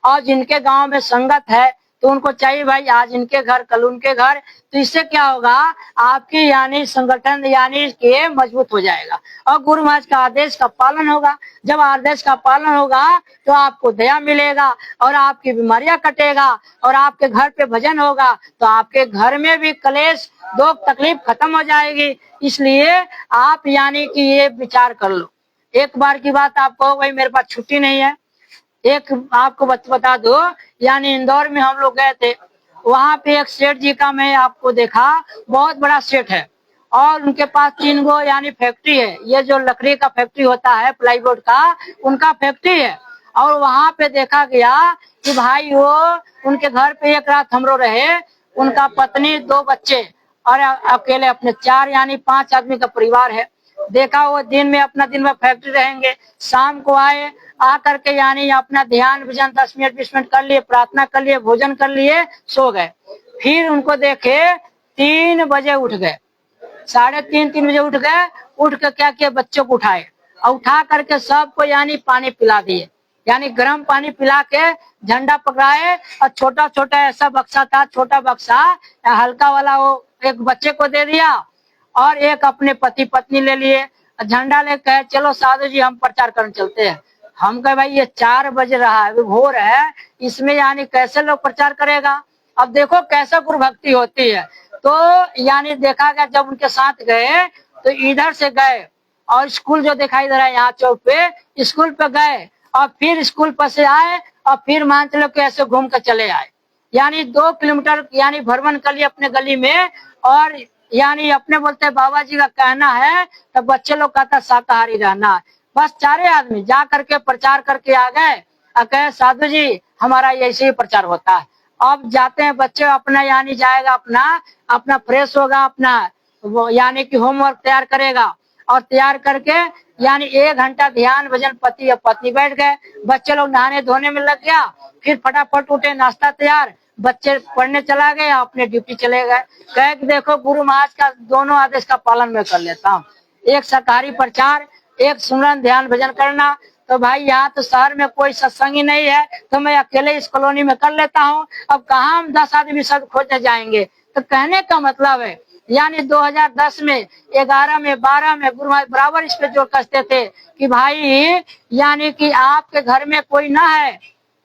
और जिनके गांव में संगत है तो उनको चाहिए भाई आज इनके घर कल उनके घर, तो इससे क्या होगा, आपकी यानी संगठन यानी के मजबूत हो जाएगा और गुरु महाराज का आदेश का पालन होगा। जब आदेश का पालन होगा तो आपको दया मिलेगा और आपकी बीमारियां कटेगा और आपके घर पे भजन होगा तो आपके घर में भी कलेश दुख तकलीफ खत्म हो जाएगी। इसलिए आप यानी कि ये विचार कर लो। एक बार की बात आप कहो भाई मेरे पास छुट्टी नहीं है, एक आपको बता दो यानी इंदौर में हम लोग गए थे, वहां पे एक सेठ जी का मैं आपको देखा, बहुत बड़ा सेठ है और उनके पास 3 गो यानी फैक्ट्री है, ये जो लकड़ी का फैक्ट्री होता है प्लाईवुड का, उनका फैक्ट्री है। और वहां पे देखा गया कि भाई वो उनके घर पे एक रात हम लोग रहे, उनका पत्नी 2 बच्चे और अकेले अपने 4 यानी 5 आदमी का परिवार है। देखा वो दिन में अपना दिन में फैक्ट्री रहेंगे, शाम को आए आकर के यानी अपना ध्यान भजन 10 मिनट 20 मिनट कर लिए, प्रार्थना कर लिए, भोजन कर लिए, सो गए। फिर उनको देखे 3 बजे उठ गए, 3:30 बजे उठ गए, उठ के क्या किया, बच्चों को उठाए और उठा करके सबको यानी पानी पिला दिए, यानी गर्म पानी पिला के झंडा पकड़ाए और छोटा छोटा ऐसा बक्सा था, छोटा बक्सा हल्का वाला, वो एक बच्चे को दे दिया और एक अपने पति पत्नी ले लिए, झंडा लेकर चलो साधु जी हम प्रचार करने चलते हैं। हम कहे भाई ये 4 बज रहा है, भोर है, इसमें यानी कैसे लोग प्रचार करेगा। अब देखो कैसा गुरु भक्ति होती है। तो यानी देखा गया जब उनके साथ गए तो इधर से गए और स्कूल जो दिखाई दे रहा है यहाँ चौक पे, स्कूल पे गए और फिर स्कूल पर से आए और फिर मान चलो के ऐसे घूम कर चले आए, यानी 2 किलोमीटर यानी भ्रमण कर लिए अपने गली में। और यानी अपने बोलते बाबा जी का कहना है तो बच्चे लोग कहता शाकाहारी रहना है। बस 4 आदमी जा करके प्रचार करके आ गए और कहे साधु जी हमारा ऐसे ही प्रचार होता है। अब जाते हैं बच्चे अपना यानी जाएगा अपना फ्रेश होगा, अपना वो यानी कि होमवर्क तैयार करेगा और तैयार करके यानी 1 घंटा ध्यान भजन, पति या पत्नी बैठ गए, बच्चे लोग नहाने धोने में लग गया, फिर फटाफट उठे, नाश्ता तैयार, बच्चे पढ़ने चला गए, अपने ड्यूटी चले गए। कहे कि देखो गुरु महाराज का दोनों आदेश का पालन मैं कर लेता हूँ, एक शाकाहारी प्रचार, एक सुमरन ध्यान भजन करना। तो भाई यहाँ तो शहर में कोई सत्संगी नहीं है तो मैं अकेले इस कॉलोनी में कर लेता हूँ, अब कहाँ हम 10 आदमी सब खोजने जाएंगे। तो कहने का मतलब है यानी 2010 में 11 में 12 में गुरु महाराज बराबर इस पे जोर कसते थे कि भाई यानी कि आपके घर में कोई ना है,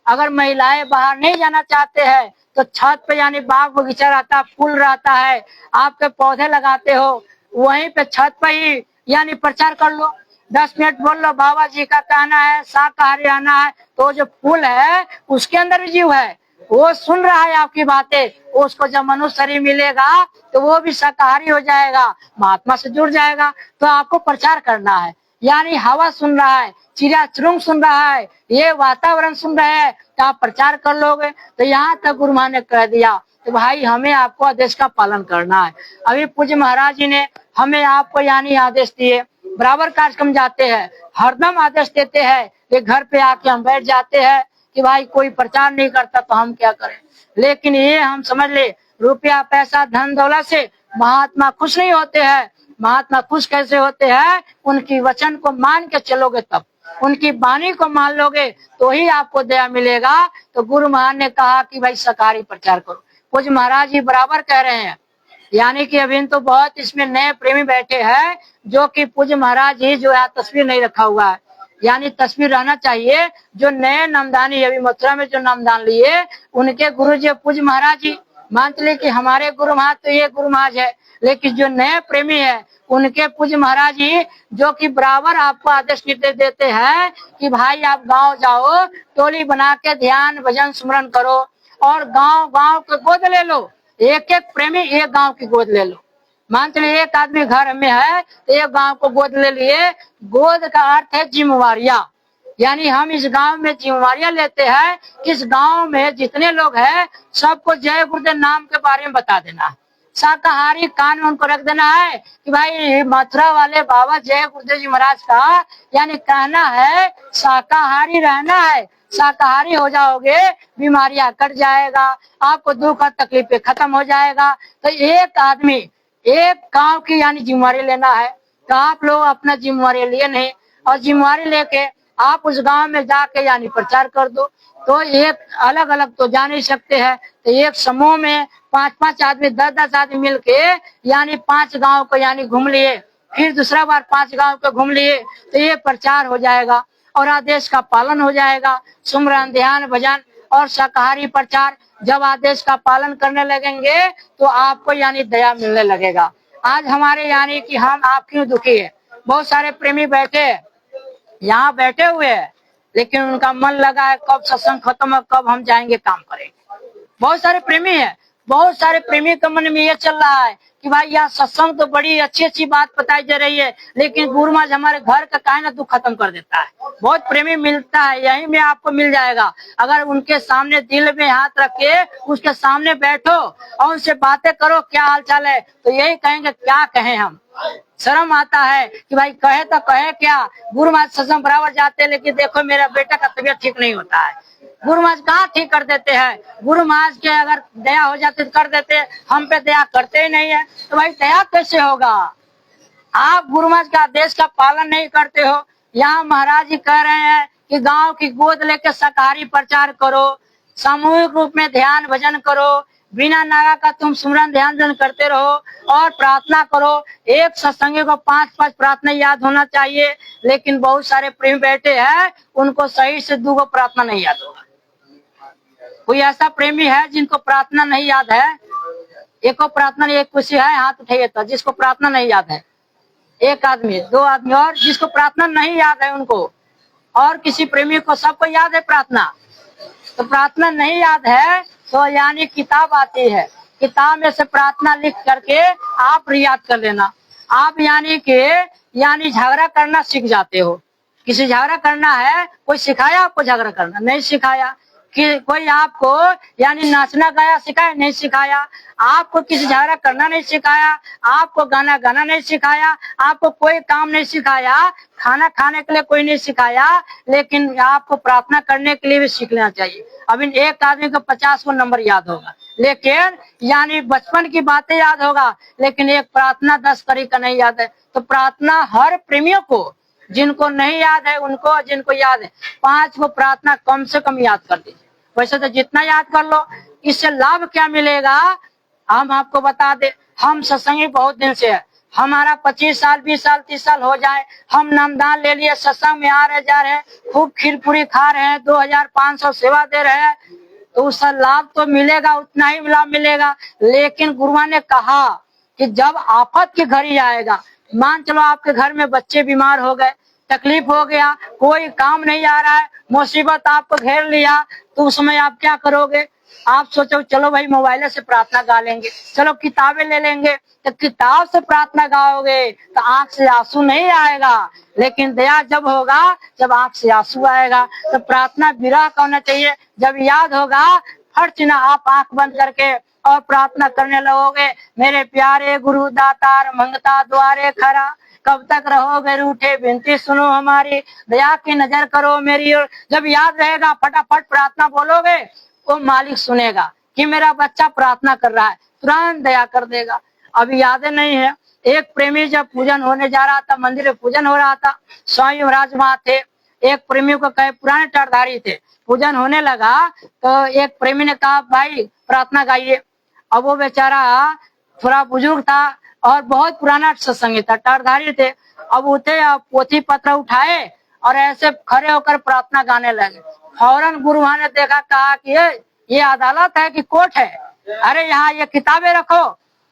अगर महिलाएं बाहर नहीं जाना चाहते हैं तो छत पे यानी बाग बगीचा रहता है, फूल रहता है, आपके पौधे लगाते हो, वहीं पे छत पे ही यानी प्रचार कर लो, 10 मिनट बोल लो बाबा जी का कहना है शाकाहारी रहना है, तो जो फूल है उसके अंदर भी जीव है, वो सुन रहा है आपकी बातें, उसको जब मनुष्य शरीर मिलेगा तो वो भी शाकाहारी हो जाएगा, महात्मा से जुड़ जाएगा। तो आपको प्रचार करना है, यानी हवा सुन रहा है, चिड़िया चुरुंग सुन रहा है, ये वातावरण सुन रहे हैं, तो आप प्रचार कर लोगे। तो यहाँ तक गुरु महाराज ने कह दिया तो भाई हमें आपको आदेश का पालन करना है। अभी पूज्य महाराज जी ने हमें आपको यानी आदेश दिए, बराबर कार्यक्रम जाते हैं, हरदम आदेश देते हैं, ये घर पे आके हम बैठ जाते हैं कि भाई कोई प्रचार नहीं करता तो हम क्या करें। लेकिन ये हम समझ ले, रुपया पैसा धन दौलत से महात्मा खुश नहीं होते हैं। महात्मा खुश कैसे होते हैं? उनकी वचन को मान के चलोगे तब, उनकी वाणी को मान लोगे तो ही आपको दया मिलेगा। तो गुरु महाराज ने कहा कि भाई शाकाहारी प्रचार करो। पूज्य महाराज जी बराबर कह रहे हैं, यानी कि अभी तो बहुत इसमें नए प्रेमी बैठे हैं जो कि पूज्य महाराज जी जो है तस्वीर नहीं रखा हुआ है, यानी तस्वीर रहना चाहिए। जो नए नामदानी अभी मथुरा में जो नामदान लिए उनके गुरु जी पूज्य महाराज जी, मान चलिए कि हमारे गुरु महाराज तो ये गुरु महाराज है, लेकिन जो नए प्रेमी है उनके पूज्य महाराज जी जो कि बराबर आपको आदेश निर्देश देते हैं कि भाई आप गांव जाओ, टोली बना के ध्यान भजन सुमरन करो और गांव गांव के गोद ले लो, एक एक प्रेमी एक गांव की गोद ले लो। मान चलिए एक आदमी घर में है तो एक गांव को गोद ले लिए। गोद का अर्थ है जिम्मेवारियां, यानी हम इस गांव में जिम्मेवारियां लेते हैं कि इस गांव में जितने लोग हैं सबको जय गुरुदेव नाम के बारे में बता देना है। शाकाहारी कान में उनको रख देना है कि भाई मथुरा वाले बाबा जय गुरुदेव जी महाराज का यानी कहना है शाकाहारी रहना है, शाकाहारी हो जाओगे बीमारियां कट जाएगा, आपको दुख और तकलीफें खत्म हो जाएगा। तो एक आदमी एक गांव की यानी जिम्मेवारी लेना है। तो आप लोग अपना जिम्मेवारी लिए नहीं और जिम्मेवारी लेके आप उस गांव में जाके यानी प्रचार कर दो। तो एक अलग अलग तो जा नहीं सकते हैं, तो एक समूह में 5-5 आदमी 10-10 आदमी मिलके यानी 5 गांव को यानी घूम लिए, फिर दूसरा बार 5 गांव को घूम लिए, तो ये प्रचार हो जाएगा और आदेश का पालन हो जाएगा। सुमरन ध्यान भजन और शाकाहारी प्रचार जब आदेश का पालन करने लगेंगे तो आपको यानी दया मिलने लगेगा। आज हमारे यानी कि हम आप क्यों दुखी है, बहुत सारे प्रेमी बैठे यहाँ बैठे हुए हैं लेकिन उनका मन लगा है कब सत्संग खत्म है, कब हम जाएंगे काम करेंगे। बहुत सारे प्रेमी है, बहुत सारे प्रेमी के मन में ये चल रहा है कि भाई यार सत्संग तो बड़ी अच्छी अच्छी बात बताई जा रही है लेकिन गुरु महाराज हमारे घर का काहे ना दुख खत्म कर देता है। बहुत प्रेमी मिलता है, यही में आपको मिल जाएगा। अगर उनके सामने दिल में हाथ रख के उसके सामने बैठो और उनसे बातें करो क्या हाल चाल है, तो यही कहेंगे क्या कहें हम। शर्म आता है कि भाई कहे तो कहे क्या, गुरु महाराज सत्संग बराबर जाते हैं लेकिन देखो मेरा बेटा का तबीयत ठीक नहीं होता है। गुरु महाराज कहाँ ठीक कर देते हैं, गुरु महाराज के अगर दया हो जाती तो कर देते, हम पे दया करते ही नहीं है तो भाई दया कैसे होगा। आप गुरु महाराज का आदेश का पालन नहीं करते हो। यहाँ महाराज जी कह रहे हैं कि गांव की गोद लेकर शाकाहारी प्रचार करो, सामूहिक रूप में ध्यान भजन करो, बिना नागा का तुम सुमरन ध्यान भजन करते रहो और प्रार्थना करो। एक सत्संगी को 5-5 प्रार्थना याद होना चाहिए, लेकिन बहुत सारे प्रेमी बैठे हैं उनको सही से 2 प्रार्थना नहीं याद होगा। कोई ऐसा प्रेमी है जिनको प्रार्थना नहीं याद है? एक को प्रार्थना नहीं, एक कुछ है हाथ उठाइए तो जिसको प्रार्थना नहीं याद है, 1 आदमी 2 आदमी और जिसको प्रार्थना नहीं याद है उनको, और किसी प्रेमी को सबको याद है प्रार्थना। तो प्रार्थना नहीं याद है तो यानी किताब आती है, किताब में से प्रार्थना लिख करके आप रियाद कर लेना। आप यानी कि यानी झगड़ा करना सीख जाते हो। किसी झगड़ा करना है, कोई सिखाया आपको झगड़ा करना? नहीं सिखाया। कि कोई आपको यानी नाचना गाया सिखाया? नहीं सिखाया। आपको किसी झगड़ा करना नहीं सिखाया, आपको गाना गाना नहीं सिखाया, आपको कोई काम नहीं सिखाया, खाना खाने के लिए कोई नहीं सिखाया, लेकिन आपको प्रार्थना करने के लिए भी सीख लेना चाहिए। अभी एक आदमी को 50 को नंबर याद होगा, लेकिन यानी बचपन की बातें याद होगा, लेकिन एक प्रार्थना 10 कड़ी का नहीं याद है। तो प्रार्थना हर प्रेमियों को, जिनको नहीं याद है उनको, जिनको याद है 5 को प्रार्थना कम से कम याद कर दीजिए। वैसे तो जितना याद कर लो, इससे लाभ क्या मिलेगा हम आपको बता दे। हम सत्संगी बहुत दिन से है, हमारा 25 साल 20 साल 30 साल हो जाए, हम नामदान ले लिए, सत्संग में आ रहे जा रहे हैं, खूब खीर पूरी खा रहे हैं, 2500 सेवा दे रहे हैं, तो उसका लाभ तो मिलेगा, उतना ही लाभ मिलेगा। लेकिन गुरुआ ने कहा कि जब आफत की घड़ी आएगा, मान चलो आपके घर में बच्चे बीमार हो गए, तकलीफ हो गया, कोई काम नहीं आ रहा है, मुसीबत आपको घेर लिया, तो उस समय आप क्या करोगे? आप सोचो चलो भाई मोबाइल से प्रार्थना गा लेंगे, चलो किताबें ले लेंगे, तो किताब से प्रार्थना गाओगे तो आंख से आंसू नहीं आएगा, लेकिन दया जब होगा जब आंख से आंसू आएगा। तो प्रार्थना विरह का होना चाहिए। जब याद होगा फट ना आप आंख बंद करके और प्रार्थना करने लगोगे, मेरे प्यारे गुरु दातार मंगता द्वारे खरा, कब तक रहोगे रूठे विनती सुनो हमारी, दया की नजर करो मेरी ओर। जब याद रहेगा फटाफट प्रार्थना बोलोगे, वो मालिक सुनेगा कि मेरा बच्चा प्रार्थना कर रहा है, तुरंत दया कर देगा। अभी यादें नहीं है, एक प्रेमी जब पूजन होने जा रहा था, मंदिर में पूजन हो रहा था, स्वामी महाराज वहां थे। एक प्रेमी को कहे, पुराने टरधारी थे, पूजन होने लगा तो एक प्रेमी ने कहा भाई प्रार्थना गाइए। अब वो बेचारा थोड़ा बुजुर्ग था और बहुत पुराना सत्संगी था, टरधारी थे। अब उठे, पोथी पत्र उठाए और ऐसे खड़े होकर प्रार्थना गाने लगे। फौरन गुरु महाराज ने देखा, कहा कि ये अदालत है कि कोर्ट है, अरे यहाँ ये किताबें रखो,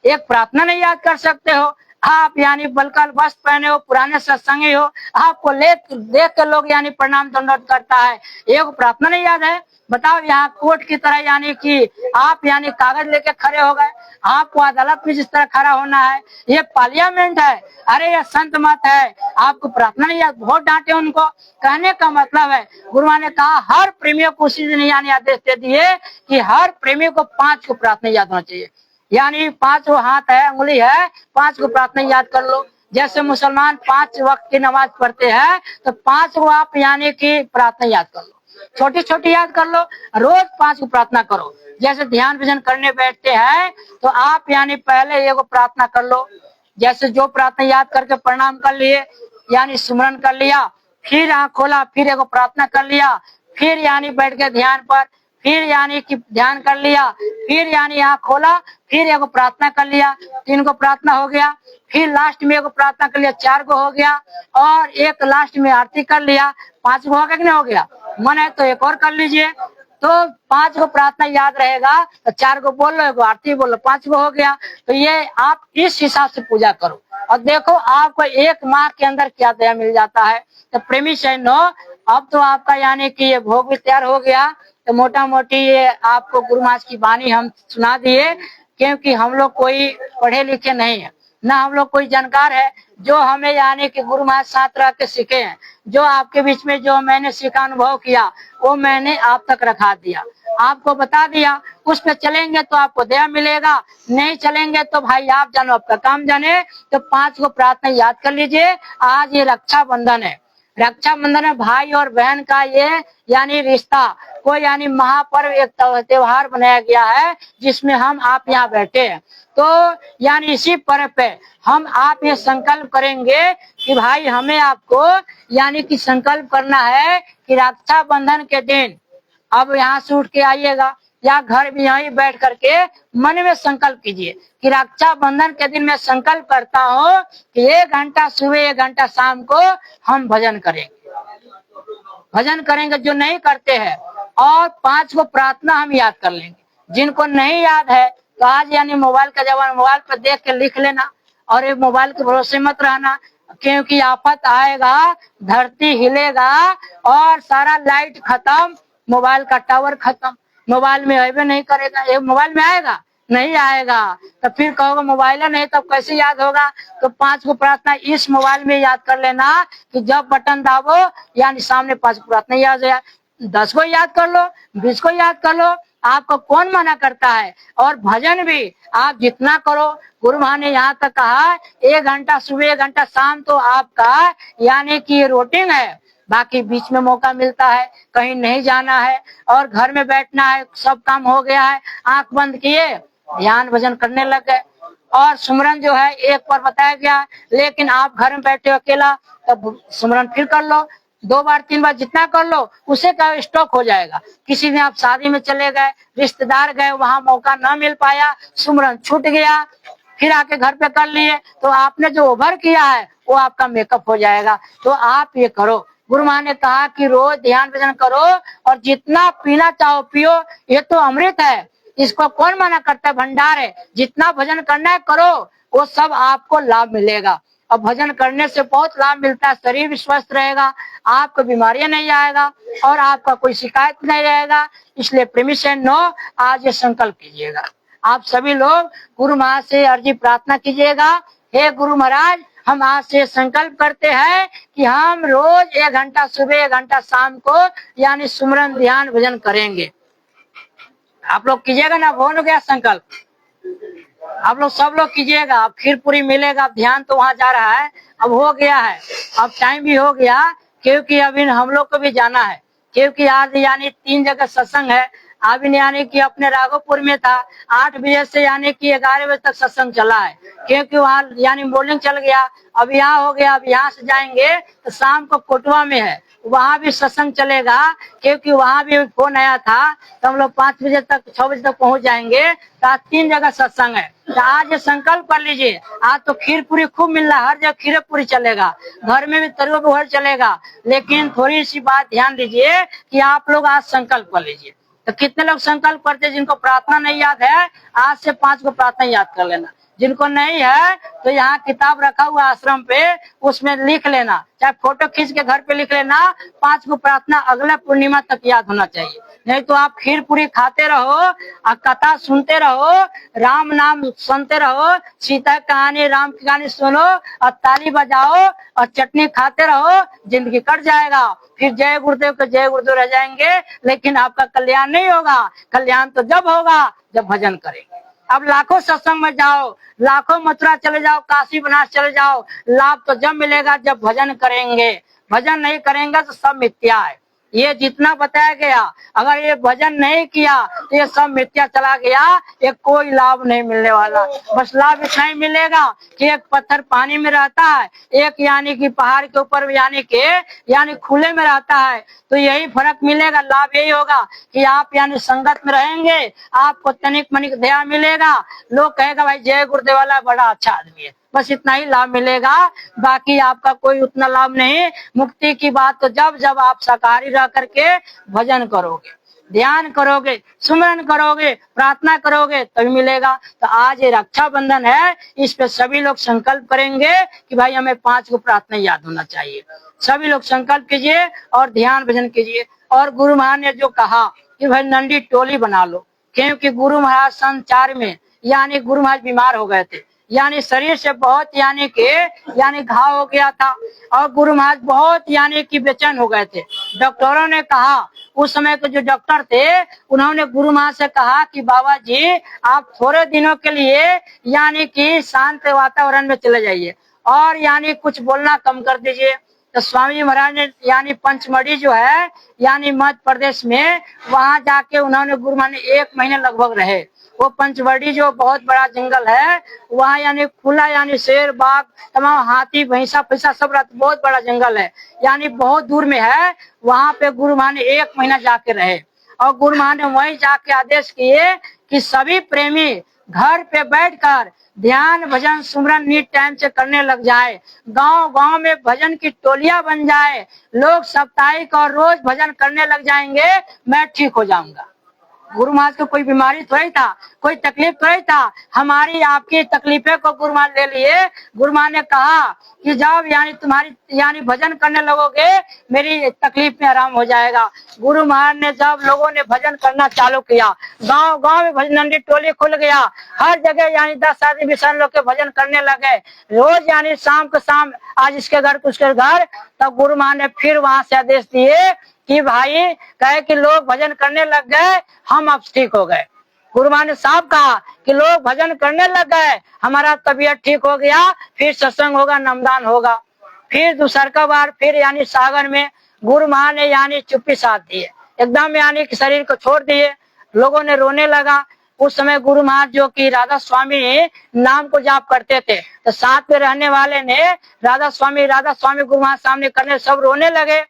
एक प्रार्थना नहीं याद कर सकते हो आप? यानी बलकल वस्त्र पहने हो, पुराने सत्संगी हो, आपको देख के लोग यानी प्रणाम दंडवत करता है, एक प्रार्थना नहीं याद है? बताओ, यहाँ कोर्ट की तरह यानी कि आप यानी कागज लेके खड़े हो गए, आपको अदालत में जिस तरह खड़ा होना है, ये पार्लियामेंट है, अरे ये संत मत है, आपको प्रार्थना नहीं याद? बहुत डांटे उनको। कहने का मतलब है, गुरुआ ने कहा हर प्रेमियों को उसी दिन यानी आदेश दे दिए कि हर प्रेमी को 5 को प्रार्थना याद होना चाहिए। यानी 5 हाथ है, उंगली है, 5 को प्रार्थना याद कर लो। जैसे मुसलमान 5 वक्त की नमाज पढ़ते हैं, तो 5 को आप यानी कि प्रार्थना याद कर लो, छोटी छोटी याद कर लो, रोज 5 को प्रार्थना करो। जैसे ध्यान भजन करने बैठते हैं तो आप यानी पहले एगो प्रार्थना कर लो, जैसे जो प्रार्थना याद करके प्रणाम कर लिए, यानी सुमरन कर लिया, फिर आँख खोला, फिर एगो प्रार्थना कर लिया, फिर यानी बैठ के ध्यान पर, फिर यानी कि ध्यान कर लिया, फिर यानी आँख खोला, फिर एगो प्रार्थना कर लिया, 3 को प्रार्थना हो गया, फिर लास्ट में एगो प्रार्थना कर लिया, 4 को हो गया, और एक लास्ट में आरती कर लिया, 5 को हो गया कि नहीं हो गया? मन है तो एक और कर लीजिए। तो 5 को प्रार्थना याद रहेगा तो 4 को बोल लो, एगो आरती बोल लो, 5 को हो गया। तो ये आप इस हिसाब से पूजा करो और देखो आपको 1 माह के अंदर क्या दया मिल जाता है। तो प्रेमी सैनो, अब तो आपका यानी कि ये भोग भी तैयार हो गया, तो मोटा मोटी ये आपको गुरु महाराज की वाणी हम सुना दिए, क्योंकि हम लोग कोई पढ़े लिखे नहीं है, ना हम लोग कोई जानकार है। जो हमें यानी कि गुरु महाराज साथ रह के सीखे हैं, जो आपके बीच में जो मैंने सीखा अनुभव किया, वो मैंने आप तक रखा दिया, आपको बता दिया। उस पे चलेंगे तो आपको दया मिलेगा, नहीं चलेंगे तो भाई आप जानो, आपका काम जाने। तो 5 को प्रार्थना याद कर लीजिए। आज ये रक्षाबंधन है, रक्षाबंधन है भाई और बहन का ये यानी रिश्ता को यानी महापर्व, एक त्योहार बनाया गया है जिसमें हम आप यहाँ बैठे हैं। तो यानी इसी पर्व पे हम आप ये संकल्प करेंगे कि भाई हमें आपको यानी कि संकल्प करना है कि रक्षाबंधन के दिन अब यहाँ से उठ के आइएगा या घर भी यहीं बैठ करके मन में संकल्प कीजिए कि रक्षाबंधन के दिन मैं संकल्प करता हूँ कि 1 घंटा सुबह 1 घंटा शाम को हम भजन करेंगे जो नहीं करते हैं, और 5 को प्रार्थना हम याद कर लेंगे। जिनको नहीं याद है तो आज यानी मोबाइल का जमाना, मोबाइल पर देख के लिख लेना, और ये मोबाइल के भरोसे मत रहना, क्योंकि आफत आएगा, धरती हिलेगा और सारा लाइट खत्म, मोबाइल का टावर खत्म, मोबाइल में अबे नहीं करेगा। ये मोबाइल में आएगा नहीं आएगा, तो फिर कहोगे मोबाइल नहीं, तब कैसे याद होगा? तो 5 को प्रार्थना इस मोबाइल में याद कर लेना कि जब बटन दाबो यानी सामने 5 को प्रार्थना याद हो जाए। 10 को याद कर लो, 20 को याद कर लो, आपको कौन मना करता है? और भजन भी आप जितना करो, गुरु महाराज ने यहाँ तक कहा 1 घंटा सुबह 1 घंटा शाम तो आपका यानी कि रूटीन है। बाकी बीच में मौका मिलता है, कहीं नहीं जाना है और घर में बैठना है, सब काम हो गया है, आंख बंद किए ध्यान भजन करने लग गए। और सुमरन जो है एक बार बताया गया, लेकिन आप घर में बैठे हो अकेला, तब सुमरन फिर कर लो, 2 बार 3 बार जितना कर लो, उसे का स्टॉक हो जाएगा। किसी दिन आप शादी में चले गए, रिश्तेदार गए, वहां मौका न मिल पाया, सुमरन छूट गया, फिर आके घर पे कर लिए, तो आपने जो ओवर किया है वो आपका मेकअप हो जाएगा। तो आप ये करो। गुरु महाराज ने कहा कि रोज ध्यान भजन करो और जितना पीना चाहो पियो, ये तो अमृत है, इसको कौन मना करता है? भंडार है, जितना भजन करना है करो, वो सब आपको लाभ मिलेगा। और भजन करने से बहुत लाभ मिलता है। शरीर भी स्वस्थ रहेगा, आपको बीमारियां नहीं आएगा और आपका कोई शिकायत नहीं रहेगा। इसलिए परमिशन नो, आज ये संकल्प कीजिएगा। आप सभी लोग गुरु महाराज से अर्जी प्रार्थना कीजिएगा, हे गुरु महाराज, हम आज से संकल्प करते हैं कि हम रोज 1 घंटा सुबह 1 घंटा शाम को यानी सुमरन ध्यान भजन करेंगे। आप लोग कीजिएगा ना, हो गया संकल्प? आप लोग सब लोग कीजिएगा। अब खीर पूरी मिलेगा, अब ध्यान तो वहां जा रहा है, अब हो गया है, अब टाइम भी हो गया, क्योंकि अभी हम लोग को भी जाना है, क्योंकि आज यानी 3 जगह सत्संग है। अभी यानी कि अपने राघोपुर में था, 8 बजे से यानी कि 11 बजे तक सत्संग चला है, क्योंकि वहाँ यानी मॉर्निंग चल गया। अब यहाँ हो गया, अब यहाँ से जाएंगे तो शाम को कोटवा में है, वहाँ भी सत्संग चलेगा, क्योंकि वहाँ भी फोन आया था। तो हम लोग 5 बजे तक 6 बजे तक पहुँच जाएंगे। तो आज 3 जगह सत्संग है, तो आज ये संकल्प कर लीजिए। आज तो खीर पूरी खूब मिल रहा है, हर जगह खीर पूरी चलेगा, घर में भी तरुआ बुहर चलेगा। लेकिन थोड़ी सी बात ध्यान दीजिए कि आप लोग आज संकल्प कर लीजिए। तो कितने लोग संकल्प करते हैं? जिनको प्रार्थना नहीं याद है, आज से 5 को प्रार्थना याद कर लेना। जिनको नहीं है तो यहाँ किताब रखा हुआ आश्रम पे, उसमें लिख लेना, चाहे फोटो खींच के घर पे लिख लेना। 5 को प्रार्थना अगला पूर्णिमा तक याद होना चाहिए। नहीं तो आप खीर पूरी खाते रहो और कथा सुनते रहो, राम नाम सुनते रहो, सीता की कहानी राम की कहानी सुनो और ताली बजाओ और चटनी खाते रहो, जिंदगी कट जाएगा। फिर जय गुरुदेव के जय गुरुदेव रह जाएंगे, लेकिन आपका कल्याण नहीं होगा। कल्याण तो जब होगा जब भजन करेंगे। अब लाखों सत्संग में जाओ, लाखों मथुरा चले जाओ, काशी बनारस चले जाओ, लाभ तो जब मिलेगा जब भजन करेंगे। भजन नहीं करेंगे तो सब मिथ्या है। ये जितना बताया गया, अगर ये भजन नहीं किया तो ये सब मिथ्या चला गया, ये कोई लाभ नहीं मिलने वाला। बस लाभ इतना ही मिलेगा कि एक पत्थर पानी में रहता है, एक यानी कि पहाड़ के ऊपर यानी खुले में रहता है। तो यही फर्क मिलेगा। लाभ यही होगा कि आप यानी संगत में रहेंगे, आपको तनिक मनिक दया मिलेगा, लोग कहेगा भाई जय गुरुदेव वाला बड़ा अच्छा आदमी है, बस इतना ही लाभ मिलेगा। बाकी आपका कोई उतना लाभ नहीं। मुक्ति की बात तो जब जब आप शाकाहारी रह करके भजन करोगे, ध्यान करोगे, सुमरन करोगे, प्रार्थना करोगे तभी मिलेगा। तो आज ये रक्षाबंधन है, इस पे सभी लोग संकल्प करेंगे कि भाई हमें 5 को प्रार्थना याद होना चाहिए। सभी लोग संकल्प कीजिए और ध्यान भजन कीजिए। और गुरु महाराज ने जो कहा कि भाई नंदी टोली बना लो, क्योंकि गुरु महाराज सन 4 में यानी गुरु महाराज बीमार हो गए थे, यानी शरीर से बहुत यानी घाव हो गया था और गुरु महाराज बहुत यानी कि बेचैन हो गए थे। डॉक्टरों ने कहा, उस समय के जो डॉक्टर थे उन्होंने गुरु महाराज से कहा कि बाबा जी आप थोड़े दिनों के लिए यानी कि शांत वातावरण में चले जाइए और यानी कुछ बोलना कम कर दीजिए। तो स्वामी जी महाराज ने यानी पंचमढ़ी जो है यानी मध्य प्रदेश में, वहां जाके उन्होंने गुरु महाराज ने 1 महीने लगभग रहे। वो पंचमढ़ी जो बहुत बड़ा जंगल है, वहाँ यानी खुला यानी शेर बाघ तमाम हाथी भैंसा फैसा सब रहता, बहुत बड़ा जंगल है, यानी बहुत दूर में है। वहाँ पे गुरु महाराज ने 1 महीना जाके रहे और गुरु महाराज ने वहीं जाके आदेश किए कि सभी प्रेमी घर पे बैठकर ध्यान भजन सुमरन नीट टाइम से करने लग जाए। गांव गांव में भजन की टोलियां बन जाए, लोग साप्ताहिक और रोज भजन करने लग जाएंगे, मैं ठीक हो जाऊंगा। गुरु महाराज को कोई बीमारी तो नहीं था, कोई तकलीफ तो नहीं था, हमारी आपकी तकलीफें को गुरु महाराज ले लिए। गुरु महाराज ने कहा कि जब यानी तुम्हारी यानी भजन करने लगोगे मेरी तकलीफ में आराम हो जाएगा। गुरु महाराज ने जब लोगों ने भजन करना चालू किया, गांव गांव में भजन नंदी टोली खुल गया, हर जगह यानी 10 आदमी 20 लोग के भजन करने लगे। रोज यानी शाम को शाम आज इसके घर उसके घर। तब गुरु महाराज ने फिर वहां से आदेश दिए कि भाई कहे कि लोग भजन करने लग गए, हम अब ठीक हो गए। गुरु महाराज ने साफ कहा कि लोग भजन करने लग गए, हमारा तबीयत ठीक हो गया, फिर सत्संग होगा, नामदान होगा। फिर दूसरा बार फिर यानी सागर में गुरु महाराज ने यानी चुप्पी साध दी, एकदम यानी कि शरीर को छोड़ दिए। लोगों ने रोने लगा। उस समय गुरु महाराज जो कि राधा स्वामी नाम को जाप करते थे, तो साथ में रहने वाले ने राधा स्वामी गुरु महाराज सामने करने, सब रोने लगे।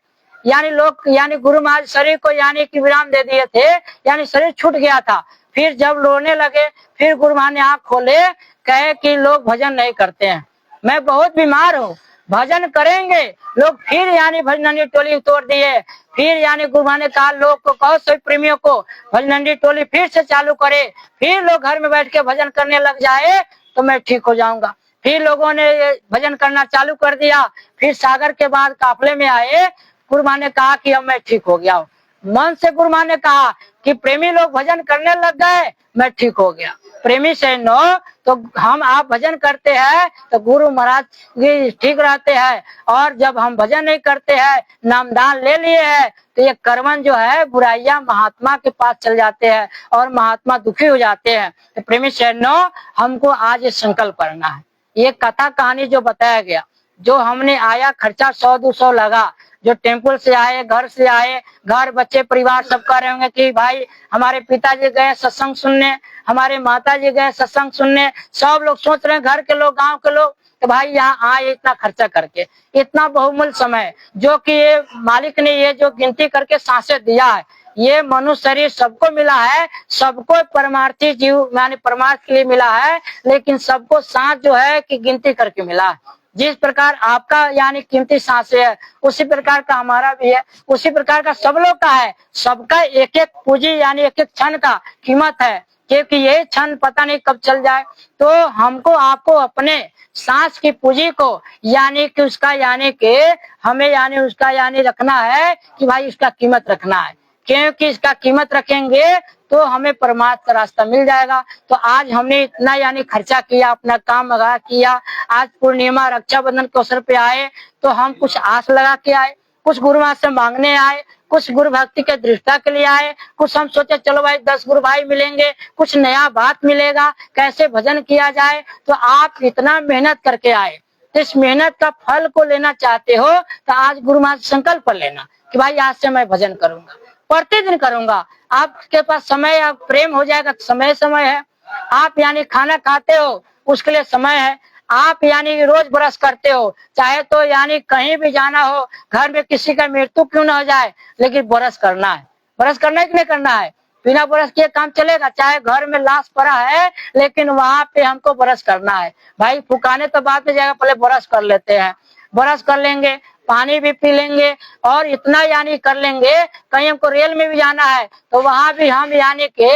यानी लोग यानी गुरु महाराज शरीर को यानी कि विराम दे दिए थे, यानी शरीर छूट गया था। फिर जब रोने लगे, फिर गुरु महाराज ने आंख खोले, कहे कि लोग भजन नहीं करते हैं, मैं बहुत बीमार हूँ, भजन करेंगे लोग। फिर यानी भजनंडी टोली तोड़ दिए। फिर यानी गुरु महाराज ने कहा लोग को कहो, सभी प्रेमियों को भजनंडी टोली फिर से चालू करे, फिर लोग घर में बैठ के भजन करने लग जाए तो मैं ठीक हो जाऊंगा। फिर लोगों ने ये भजन करना चालू कर दिया। फिर सागर के बाद काफले में आए। गुरु महाराज ने कहा कि अब मैं ठीक हो गया हूँ। मन से गुरु महाराज ने कहा कि प्रेमी लोग भजन करने लग गए, मैं ठीक हो गया। प्रेमी से नो तो हम आप भजन करते हैं तो गुरु महाराज भी ठीक रहते हैं, और जब हम भजन नहीं करते हैं, नामदान ले लिए हैं, तो ये कर्मन जो है बुराइयां महात्मा के पास चल जाते हैं और महात्मा दुखी हो जाते हैं। तो प्रेमी से नो हमको आज ये संकल्प करना है। ये कथा कहानी जो बताया गया, जो हमने आया खर्चा 100-200 लगा, जो टेम्पल से आए, घर से आए, घर बच्चे परिवार सब कह रहे होंगे कि भाई हमारे पिताजी गए सत्संग सुनने, हमारे माताजी गए सत्संग सुनने, सब लोग सोच रहे हैं, घर के लोग, गांव के लोग, तो भाई यहाँ आए इतना खर्चा करके, इतना बहुमूल्य समय जो कि ये मालिक ने ये जो गिनती करके सांसें दिया है, ये मनुष्य शरीर सबको मिला है, सबको परमार्थी जीव यानी परमार्थ के लिए मिला है, लेकिन सबको सांस जो है कि गिनती करके मिला है। जिस प्रकार आपका यानी कीमती सांस है, उसी प्रकार का हमारा भी है, उसी प्रकार का सब लोग का है। सबका एक एक पूंजी यानी एक एक क्षण का कीमत है, क्योंकि ये क्षण पता नहीं कब चल जाए। तो हमको आपको अपने सांस की पूंजी को यानी कि उसका यानी कि हमें यानी उसका यानी रखना है कि भाई इसका कीमत रखना है, क्योंकि इसका कीमत रखेंगे तो हमें परमार्थ का रास्ता मिल जाएगा। तो आज हमने इतना यानी खर्चा किया, अपना काम लगा किया। आज पूर्णिमा रक्षाबंधन के अवसर पे आए तो हम कुछ आस लगा के आए, कुछ गुरु महाराज से मांगने आए, कुछ गुरु भक्ति के दृष्टा के लिए आए, कुछ हम सोचे चलो भाई 10 गुरु भाई मिलेंगे, कुछ नया बात मिलेगा, कैसे भजन किया जाए। तो आप इतना मेहनत करके आए, तो इस मेहनत का फल को लेना चाहते हो तो आज गुरु महाराज संकल्प कर लेना कि भाई आज से मैं भजन करूंगा, प्रतिदिन करूंगा। आपके पास समय आप प्रेम हो जाएगा, समय समय है। आप यानी खाना खाते हो उसके लिए समय है। आप यानी रोज ब्रश करते हो, चाहे तो यानी कहीं भी जाना हो, घर में किसी का मृत्यु क्यों ना हो जाए, लेकिन ब्रश करना है। ब्रश करना है कि नहीं करना है? बिना ब्रश किए काम चलेगा? चाहे घर में लाश पड़ा है लेकिन वहां पे हमको ब्रश करना है। भाई फुकाने तो बाद में जाएगा, पहले ब्रश कर लेते हैं। ब्रश कर लेंगे, पानी भी पी लेंगे, और इतना यानी कर लेंगे, कहीं हमको रेल में भी जाना है तो वहां भी हम यानी के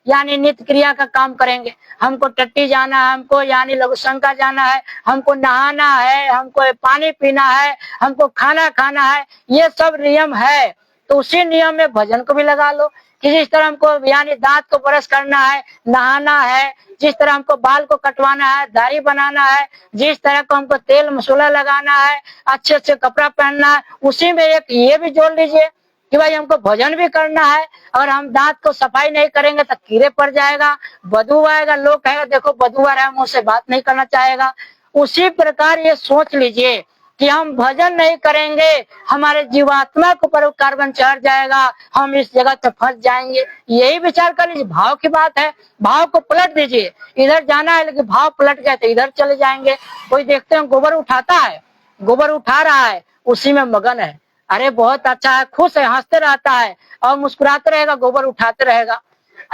यानी नित्य क्रिया का काम करेंगे। हमको टट्टी जाना है, हमको यानी लघु शंका जाना है, हमको नहाना है, हमको पानी पीना है, हमको खाना खाना है, ये सब नियम है। तो उसी नियम में भजन को भी लगा लो कि जिस तरह हमको यानी दांत को ब्रश करना है, नहाना है, जिस तरह हमको बाल को कटवाना है, दाढ़ी बनाना है, जिस तरह को हमको तेल मसाला लगाना है, अच्छे से कपड़ा पहनना है, उसी में एक ये भी जोड़ लीजिए कि भाई हमको भजन भी करना है। और हम दांत को सफाई नहीं करेंगे तो कीड़े पड़ जाएगा, बदबू आएगा, लोग कहेगा देखो बदबू आ रहा है, मुझसे बात नहीं करना चाहेगा। उसी प्रकार ये सोच लीजिए कि हम भजन नहीं करेंगे, हमारे जीवात्मा के ऊपर कार्बन चढ़ जाएगा, हम इस जगह से फंस जाएंगे। यही विचार कर लीजिए, भाव की बात है। भाव को पलट दीजिए, इधर जाना है लेकिन भाव पलट गए तो इधर चले जाएंगे। कोई देखते हैं गोबर उठाता है, गोबर उठा रहा है, उसी में मगन है, अरे बहुत अच्छा है, खुश है, हंसते रहता है और मुस्कुराते रहेगा, गोबर उठाते रहेगा।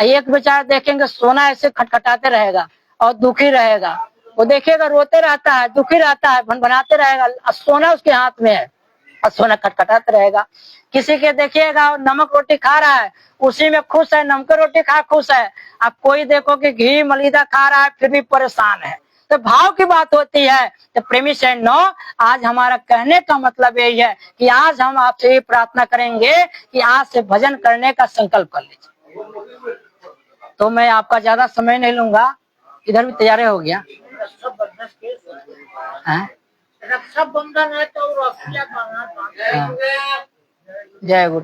एक बेचारा देखेंगे सोना ऐसे खटखटाते रहेगा और दुखी रहेगा, वो देखेगा रोते रहता है, दुखी रहता है, भनभनाते रहेगा, सोना उसके हाथ में है और सोना खटखटाते रहेगा। किसी के देखिएगा नमक रोटी खा रहा है, उसी में खुश है, नमक रोटी खा खुश है। अब कोई देखो कि घी मलिदा खा रहा है फिर भी परेशान है। तो भाव की बात होती है। तो प्रेमी से नो, आज हमारा कहने का मतलब यही है कि आज हम आपसे ये प्रार्थना करेंगे कि आज से भजन करने का संकल्प कर लीजिए। तो मैं आपका ज्यादा समय नहीं लूंगा, इधर भी तैयारी हो गया। रक्षाबंधन है तो जय गुरु।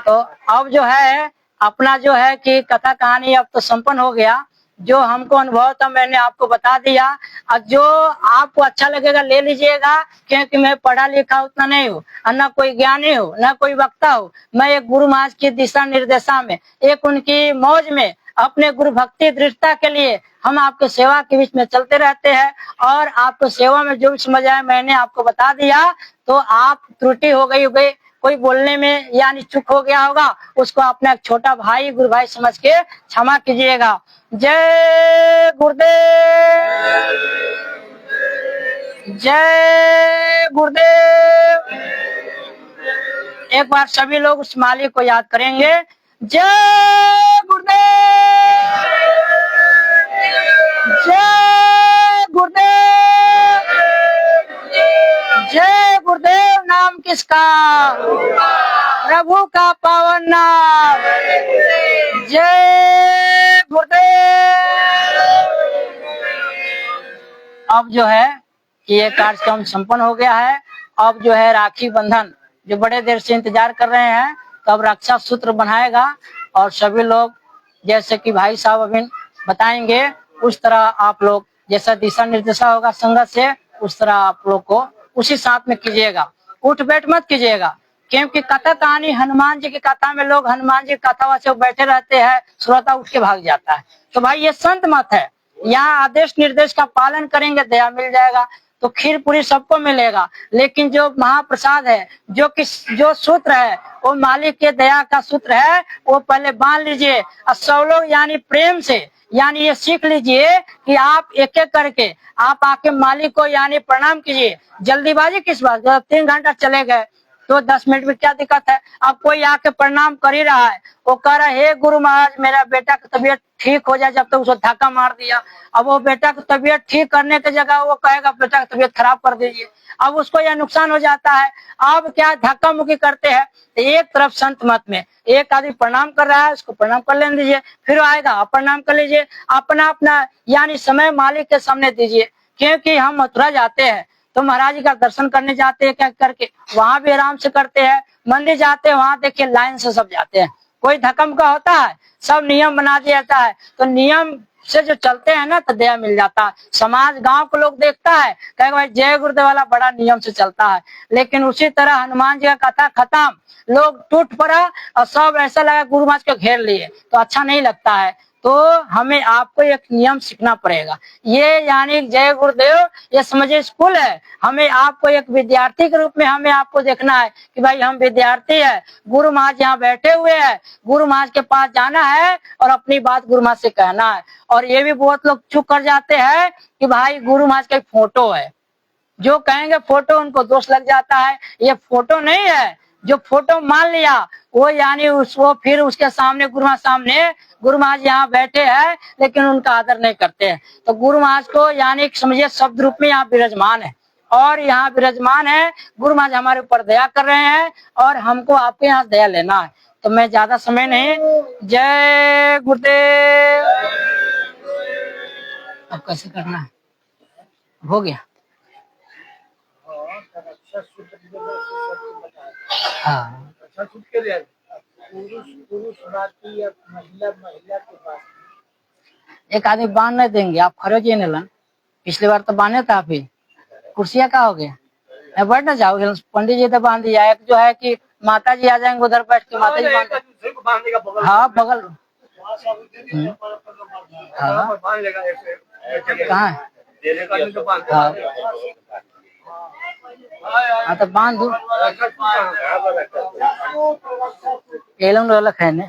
तो अब जो है अपना जो है कि कथा कहानी अब तो संपन्न हो गया। जो हमको अनुभव था मैंने आपको बता दिया। और जो आपको अच्छा लगेगा ले लीजिएगा, क्योंकि मैं पढ़ा लिखा उतना नहीं हूँ, न कोई ज्ञानी हूँ, न कोई वक्ता हूँ। मैं एक गुरु महाराज की दिशा निर्देशा में, एक उनकी मौज में, अपने गुरु भक्ति दृष्टा के लिए हम आपके सेवा के बीच में चलते रहते हैं। और आपको सेवा में जो भी समझ आए मैंने आपको बता दिया। तो आप त्रुटि हो गई, कोई बोलने में यानी चूक हो गया होगा, उसको अपना एक छोटा भाई गुरु भाई समझ के क्षमा कीजिएगा। जय गुरुदेव, जय गुरुदेव। एक बार सभी लोग उस मालिक को याद करेंगे। जय गुरुदेव, जय गुरुदेव। जय गुरुदेव नाम किसका, प्रभु का पावन नाम। जय गुरुदेव। अब जो है कि ये कार्यक्रम संपन्न हो गया है। अब जो है राखी बंधन जो बड़े देर से इंतजार कर रहे हैं, तो अब रक्षा सूत्र बनाएगा और सभी लोग जैसे कि भाई साहब अभी बताएंगे उस तरह आप लोग जैसा दिशा निर्देशा होगा संगत से उस तरह आप लोग को उसी साथ में कीजिएगा। उठ बैठ मत कीजिएगा, क्योंकि कथा कहानी हनुमान जी की कथा में लोग हनुमान जी की कथा से बैठे रहते हैं, श्रोता उठ के भाग जाता है। तो भाई ये संत मत है, यहाँ आदेश निर्देश का पालन करेंगे दया मिल जाएगा। तो खीर पूरी सबको मिलेगा, लेकिन जो महाप्रसाद है जो सूत्र है वो मालिक के दया का सूत्र है, वो पहले बांध लीजिए और सब लोग यानी प्रेम से यानी ये सीख लीजिए कि आप एक एक करके आप आके मालिक को यानी प्रणाम कीजिए। जल्दीबाजी किस बात, जब 3 घंटा चले गए तो 10 मिनट में क्या दिक्कत है। अब कोई आके प्रणाम कर ही रहा है, वो कह रहा है हे गुरु महाराज मेरा बेटा की तबीयत ठीक हो जाए, जब तक उसको धक्का मार दिया। अब वो बेटा की तबीयत ठीक करने की जगह वो कहेगा बेटा की तबीयत खराब कर दीजिए, अब उसको यह नुकसान हो जाता है। अब क्या धक्का मुक्की करते हैं। तो एक तरफ संत मत में एक आदमी प्रणाम कर रहा है, उसको प्रणाम कर लेने दीजिए, फिर आएगा आप प्रणाम कर लीजिए, अपना अपना यानी समय मालिक के सामने दीजिए। क्योंकि हम मथुरा जाते हैं तो महाराज जी का दर्शन करने जाते हैं क्या करके, वहां भी आराम से करते हैं। मंदिर जाते हैं वहां देखिए लाइन से सब जाते हैं, कोई धक्कम का होता है, सब नियम बना दिया जाता है। तो नियम से जो चलते हैं ना तो दया मिल जाता है। समाज गांव को लोग देखता है कहेगा भाई जय गुरुदेव वाला बड़ा नियम से चलता है। लेकिन उसी तरह हनुमान जी का कथा खत्म, लोग टूट पड़ा और सब ऐसा लगा गुरु महाराज को घेर लिए, तो अच्छा नहीं लगता है। तो हमें आपको एक नियम सीखना पड़ेगा। ये यानी जय गुरुदेव ये समझिए स्कूल है, हमें आपको एक विद्यार्थी के रूप में हमें आपको देखना है कि भाई हम विद्यार्थी है, गुरु महाराज यहाँ बैठे हुए हैं, गुरु महाराज के पास जाना है और अपनी बात गुरु महाराज से कहना है। और ये भी बहुत लोग चुप कर जाते हैं कि भाई गुरु महाराज का फोटो है, जो कहेंगे फोटो उनको दोष लग जाता है। ये फोटो नहीं है, जो फोटो मान लिया वो यानी उसको फिर उसके सामने गुरु महाराज सामने गुरु महाराज यहाँ बैठे हैं लेकिन उनका आदर नहीं करते हैं। तो गुरु महाराज को यानी समझिए शब्द रूप में यहाँ विराजमान है और यहाँ विराजमान है। गुरु महाराज हमारे ऊपर दया कर रहे हैं और हमको आपके यहाँ दया लेना है। तो मैं ज्यादा समय नहीं, जय गुरुदेव। अब कैसे करना है, हो गया। रक्षा सूत्र के लिए सबको बताया। हाँ अच्छा सूत्र के लिए पुरुष पुरुष बाकी या महिला महिला के पास। एक आदमी बांध नहीं देंगे, आप खड़े जी नहीं लन, पिछली बार तो बांधे था आप ही, कुर्सियाँ का हो गया, मैं बैठ ना जाओगे। पंडित जी तो बांध दिया। एक जो है कि माता जी आ जाएंगे उधर बैठ के माता जी बांधने का बगल, हाँ बगल हाँ बांध लेगा ऐसे कहाँ है? देने का तो बांध हाँ हाँ तो बांध दो, एलम रलक है ने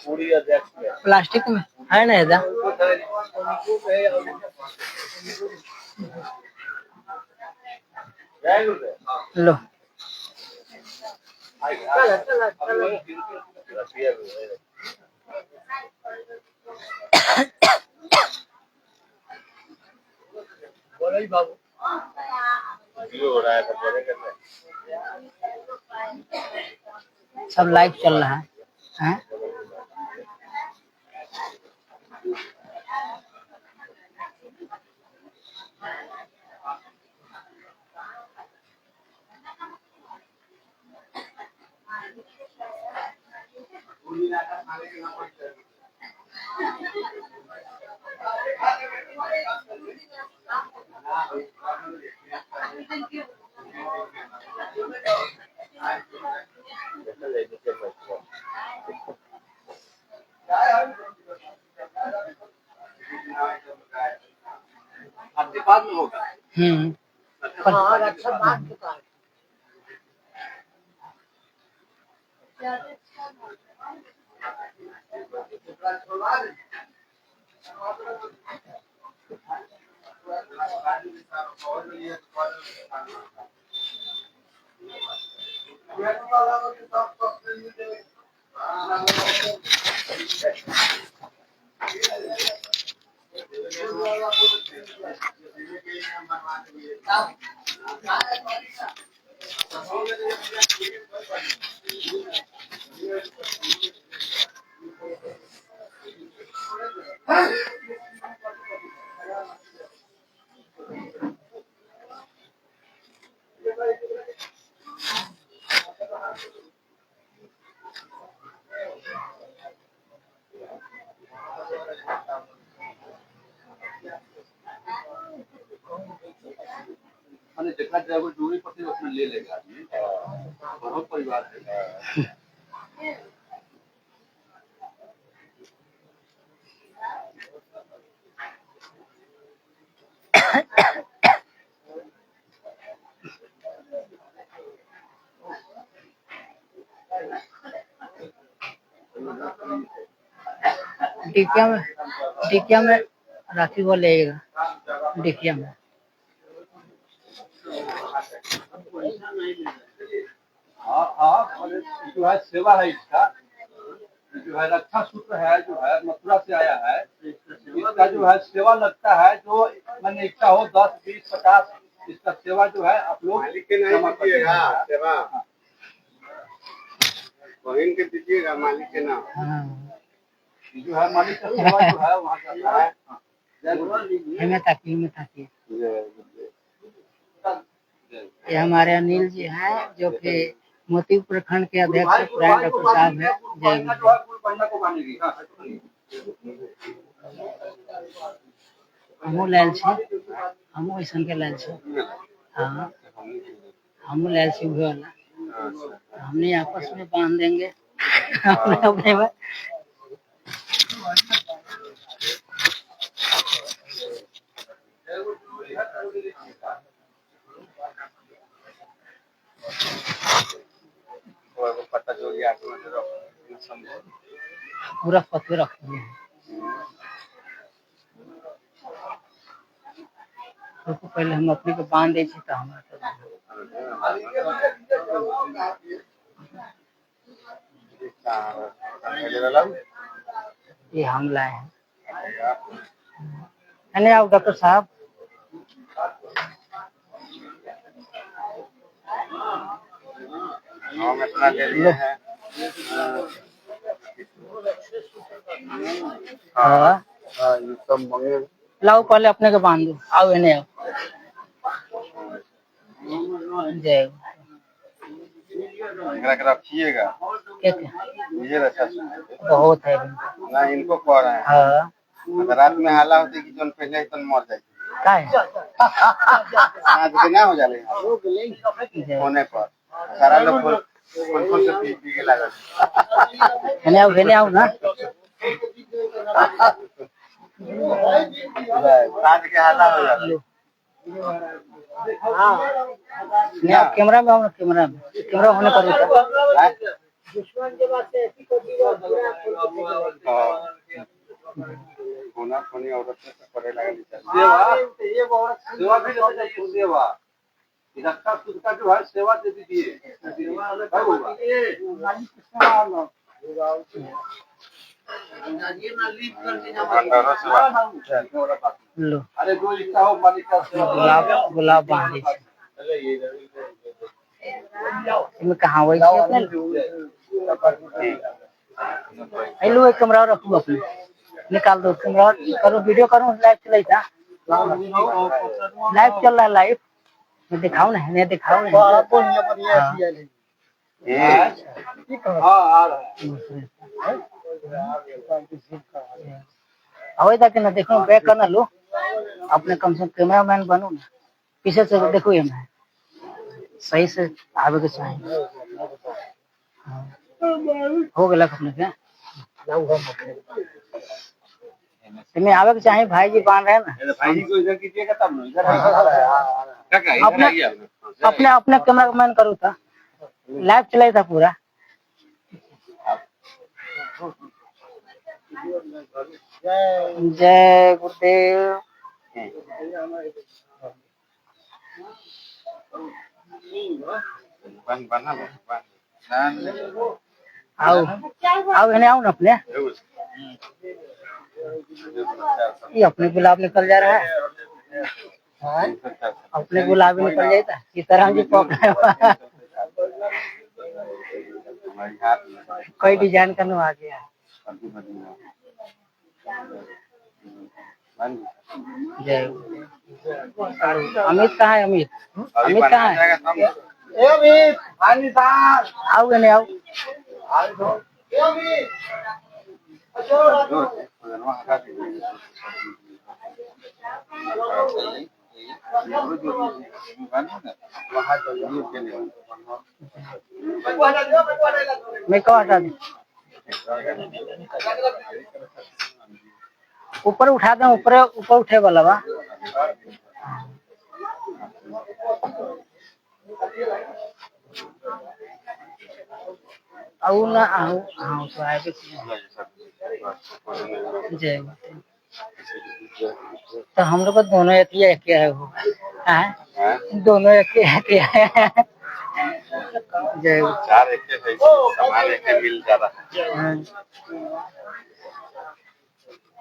पूरी अध्यक्ष प्लास्टिक में है ना इधर। लो बोलो ही बाबू हो रहा है तो बोलेंगे सब लाइव चल रहा है हैं? आपके बाद में होगा। हाँ रक्षा बांध चुका है। जितना ड्राइवर दूरी पड़ती है उसमें ले लेगा आदमी। बहुत परिवार है। डिकिया में राखी को लेगा डिकिया में। हाँ, जो है सेवा है इसका, जो है रक्षा सूत्र है, जो है मथुरा से आया है। इसका जो है सेवा लगता है, जो मन इच्छा हो 10, 20, 50 इसका सेवा जो है आप लोग मालिक के नाम दीजिएगा सेवा, बहन के दीजिएगा मालिक के नाम। जो है मालिक का सेवा जो है वहाँ जाता है। हिम्मत ताकिए। ये हमारे अनिल जी हैं जो कि मोती प्रखंड के अध्यक्ष प्राण डॉक्टर साहब है। हमू लाल छी, हमू ऐसा के लाल छी। हाँ, हमू लाल छी वाला, हमने आपस में बांध देंगे अपने में। पूरा पत्ते रख दिए हैं। तो पहले हम अपने को बांध दे तो हमारा ये हम लाए हैं। नहीं आओ डॉक्टर साहब। हाँ, लाओ पहले अपने को बांध दो। आओ इन्हें आओ। जय रखिएगा बहुत है ना, इनको कह रहे हैं। हाँ, रात में हाला होती कि जो पहले ही तो मर जाए आज के ना हो जाले होने पर सारा लोग फोन से पी के लगा। हेने आओ ना। आज के हाला हो जाले। नहीं आप कैमरा में आओ ना, कैमरा होने पर दुश्मन के बाद से ऐसी कोई होना फोनी औरत से करे लगा सेवा भी लेना चाहिए। सेवा रक्षा सूत्र का जो है सेवा दे दीजिए। लो अरे जो इच्छा हो मालिक का सेवा। गुलाब बांध इसमें कहाँ वही अपने लो एक कैमरा रखो अपने, निकाल दो कैमरा, करो वीडियो करो। लाइव चल रहा है, लाइव दिखाओ ना, नहीं दिखाओ ना। अवै तक ना देखो, बैक करना लो अपने, कम से कम कैमरा मैन बनो ना। पीछे से देखो ये मैं सही से आवे के चाहिए। हो गया अपने के तुम्हें आवे के चाहिए। भाई जी बांध रहे हैं ना, भाई जी को इधर कीजिएगा तब ना इधर अपने अपने कैमरा मैन करो था। लाइव चला था पूरा। जय गुरुदेव। आओ आओ इन्हें आओ ना अपने, ये अपने गुलाब निकल जा रहा है। हाँ? अपने गुलाब निकल जाता सीताराम जी पकड़े कोई डिजाइन करने आ गया। जय अमित कहाँ है? अमित अमित कहाँ है? अमित आओ नहीं आओ। मैं कहाँ हटा दूँ? ऊपर उठा दो, ऊपर ऊपर उठे वाला बा। आओ ना आओ आओ तो आए जय तो हम लोग को दोनों एक ही क्या है वो है दोनों एक है जय चार एक सामान एक मिल जाता है।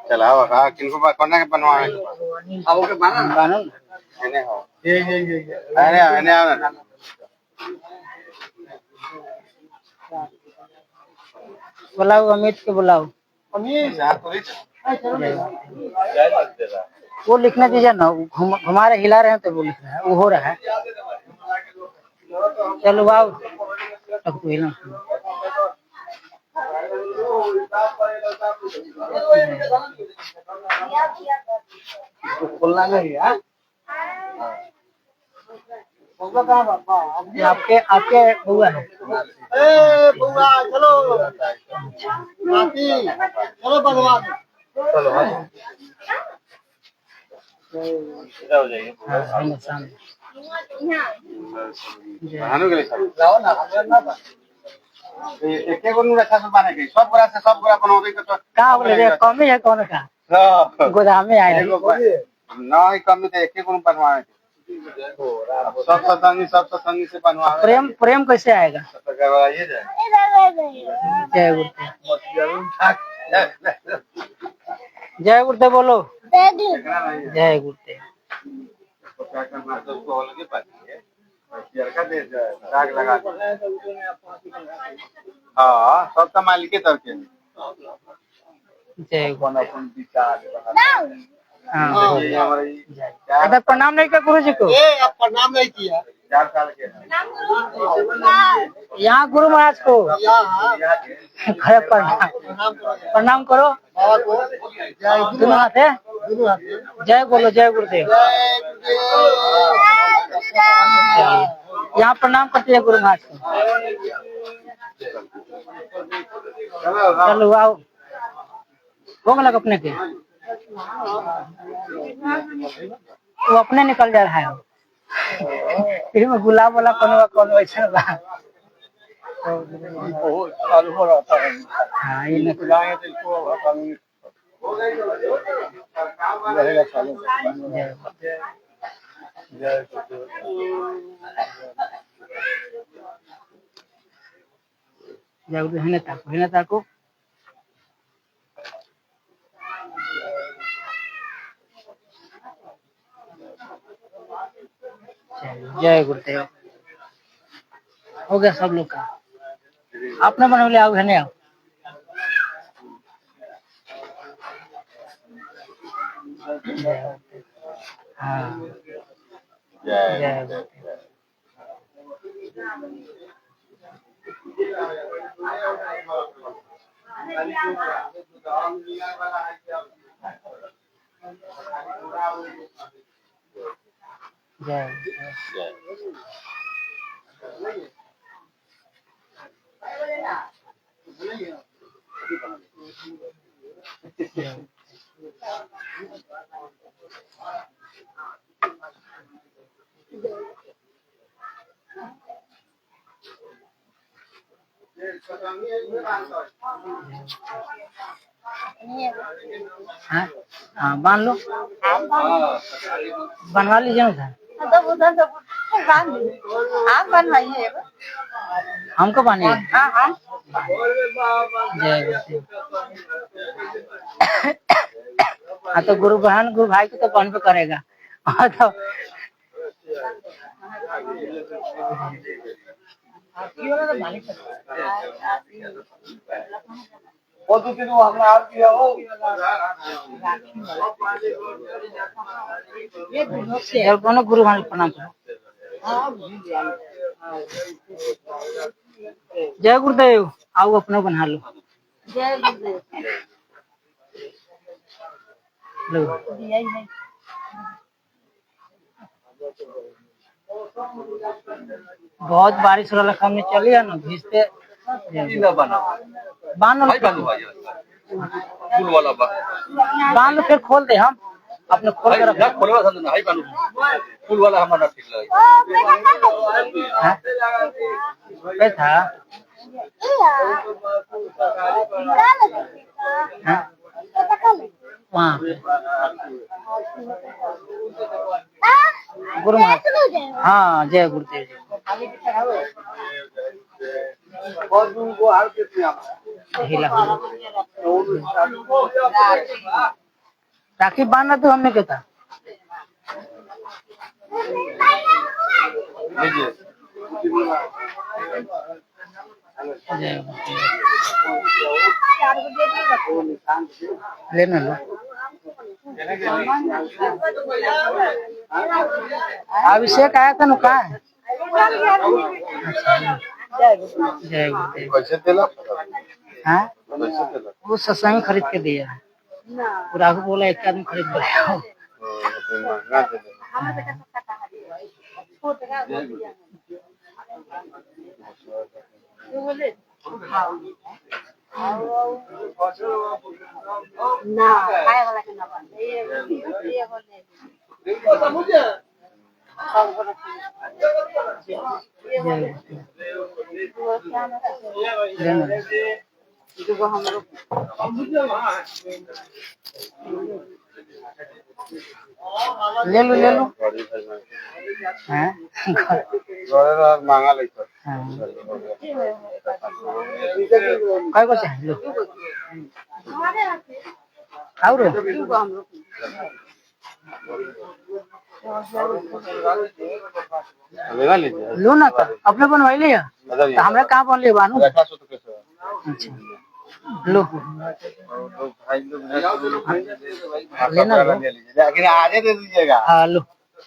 चला हाँ किनको कोना के बनवाए अब ओके बना बानो इन्हें हो ये अरे इन्हें आओ ना बुलाओ अमित के बुलाओ। अमित यहाँ तो वो लिखने दीजिए ना, घुमा रहे हिला रहे हैं तो वो लिख रहा है, वो हो रहा है। चलो आओ तब तो हिला बोलना नहीं है। आपके आपके बुआ है। बुआ चलो चलो भगवान चलो हो जाइए भानु के लिए जाओ ना एक एक गुण रखा सब बने के सब पूरा बनाओगे तो कहाँ बोले रे कमी है कौन का गोदाम में आए ना ही कमी तो एक एक गुण बनवाए सब सतंगी से बनवाए प्रेम प्रेम कैसे आएगा? करवाइए जाए जय गुरुदेव जय गुरुदेव बोलो जय गुरुदेव। क्या करना तो उसको अलग पाती है का दे दाग लगा हाँ सब तो मालिक के तरफ के जय अपन विचार हाँ ये हमारे अगर प्रणाम नहीं किया गुरु जी को? अब प्रणाम नहीं किया 4 साल के यहाँ गुरु महाराज को खड़े प्रणाम करो दोनों हाथ है। जय बोलो जय गुरुदेव। यहाँ प्रणाम करते हैं गुरु महाराज को। चलो आओ हो गया अपने के वो अपने निकल जा रहा है फिर में गुलाब वाला कौन वैसा बा चालू हो रहा है। हाँ ये निकल जाएंगे तो इसको रहेगा चालू। जय हिनता को जय गुरुदेव। हो गया सब लोग का आपने बना लिया आओ है आओ हाँ जय हाँ बांध लो बनवा लीजिए ना। आप बनवाइए। हमको पानी है। हाँ हाँ। जय गुरुदेव। हाँ तो गुरु बहन गुरु भाई को तो पानी पे करेगा। हाँ तो वो तो दिन वो हमरा आ गया हो यार कोनो गुरु भाई प्रणाम करो। जय गुरुदेव। आओ अपना बना लो। जय गुरुदेव। लो। बहुत बारिश वाला काम में चलिए ना भीजते ना बना बांध भाई बांधो भाई फूल वाला बांध फिर खोल दे हम अपने खोल भाई के रख ना खोलवा था ना भाई बांधो फूल वाला हमारा ठीक लगे पे था। हाँ? वहाँ पे। गुरु महाराज। हाँ जय गुरुदेव जी। हिला राखी बांधना तो हमने कहता। लेना लो। अभिषेक आया था ना कहाँ है? जय गुरुदेव। कैसे दिला हाँ कैसे दिला वो सत्संग खरीद के दिया है। राघु बोला एक आदमी खरीद के लाया हो। महंगा दे ना खाए वाला के ना बन ये बोले हम लोग ले लो ले लो। हाँ महंगा लगता काय को चाहिए लो। खाओ रो लेना लीजिए लो ना तो अपने बनवाई लिया तो हमरा कहाँ बन लिया बानू। रखा सो तो कैसे अच्छा लो भाई लोग लेना लो। लेकिन आजे दे दीजिएगा हाँ लो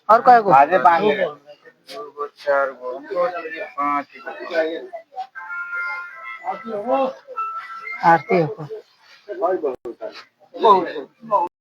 और काय को आजे बांध ले 2 गो 4 गो 5 आरती हो।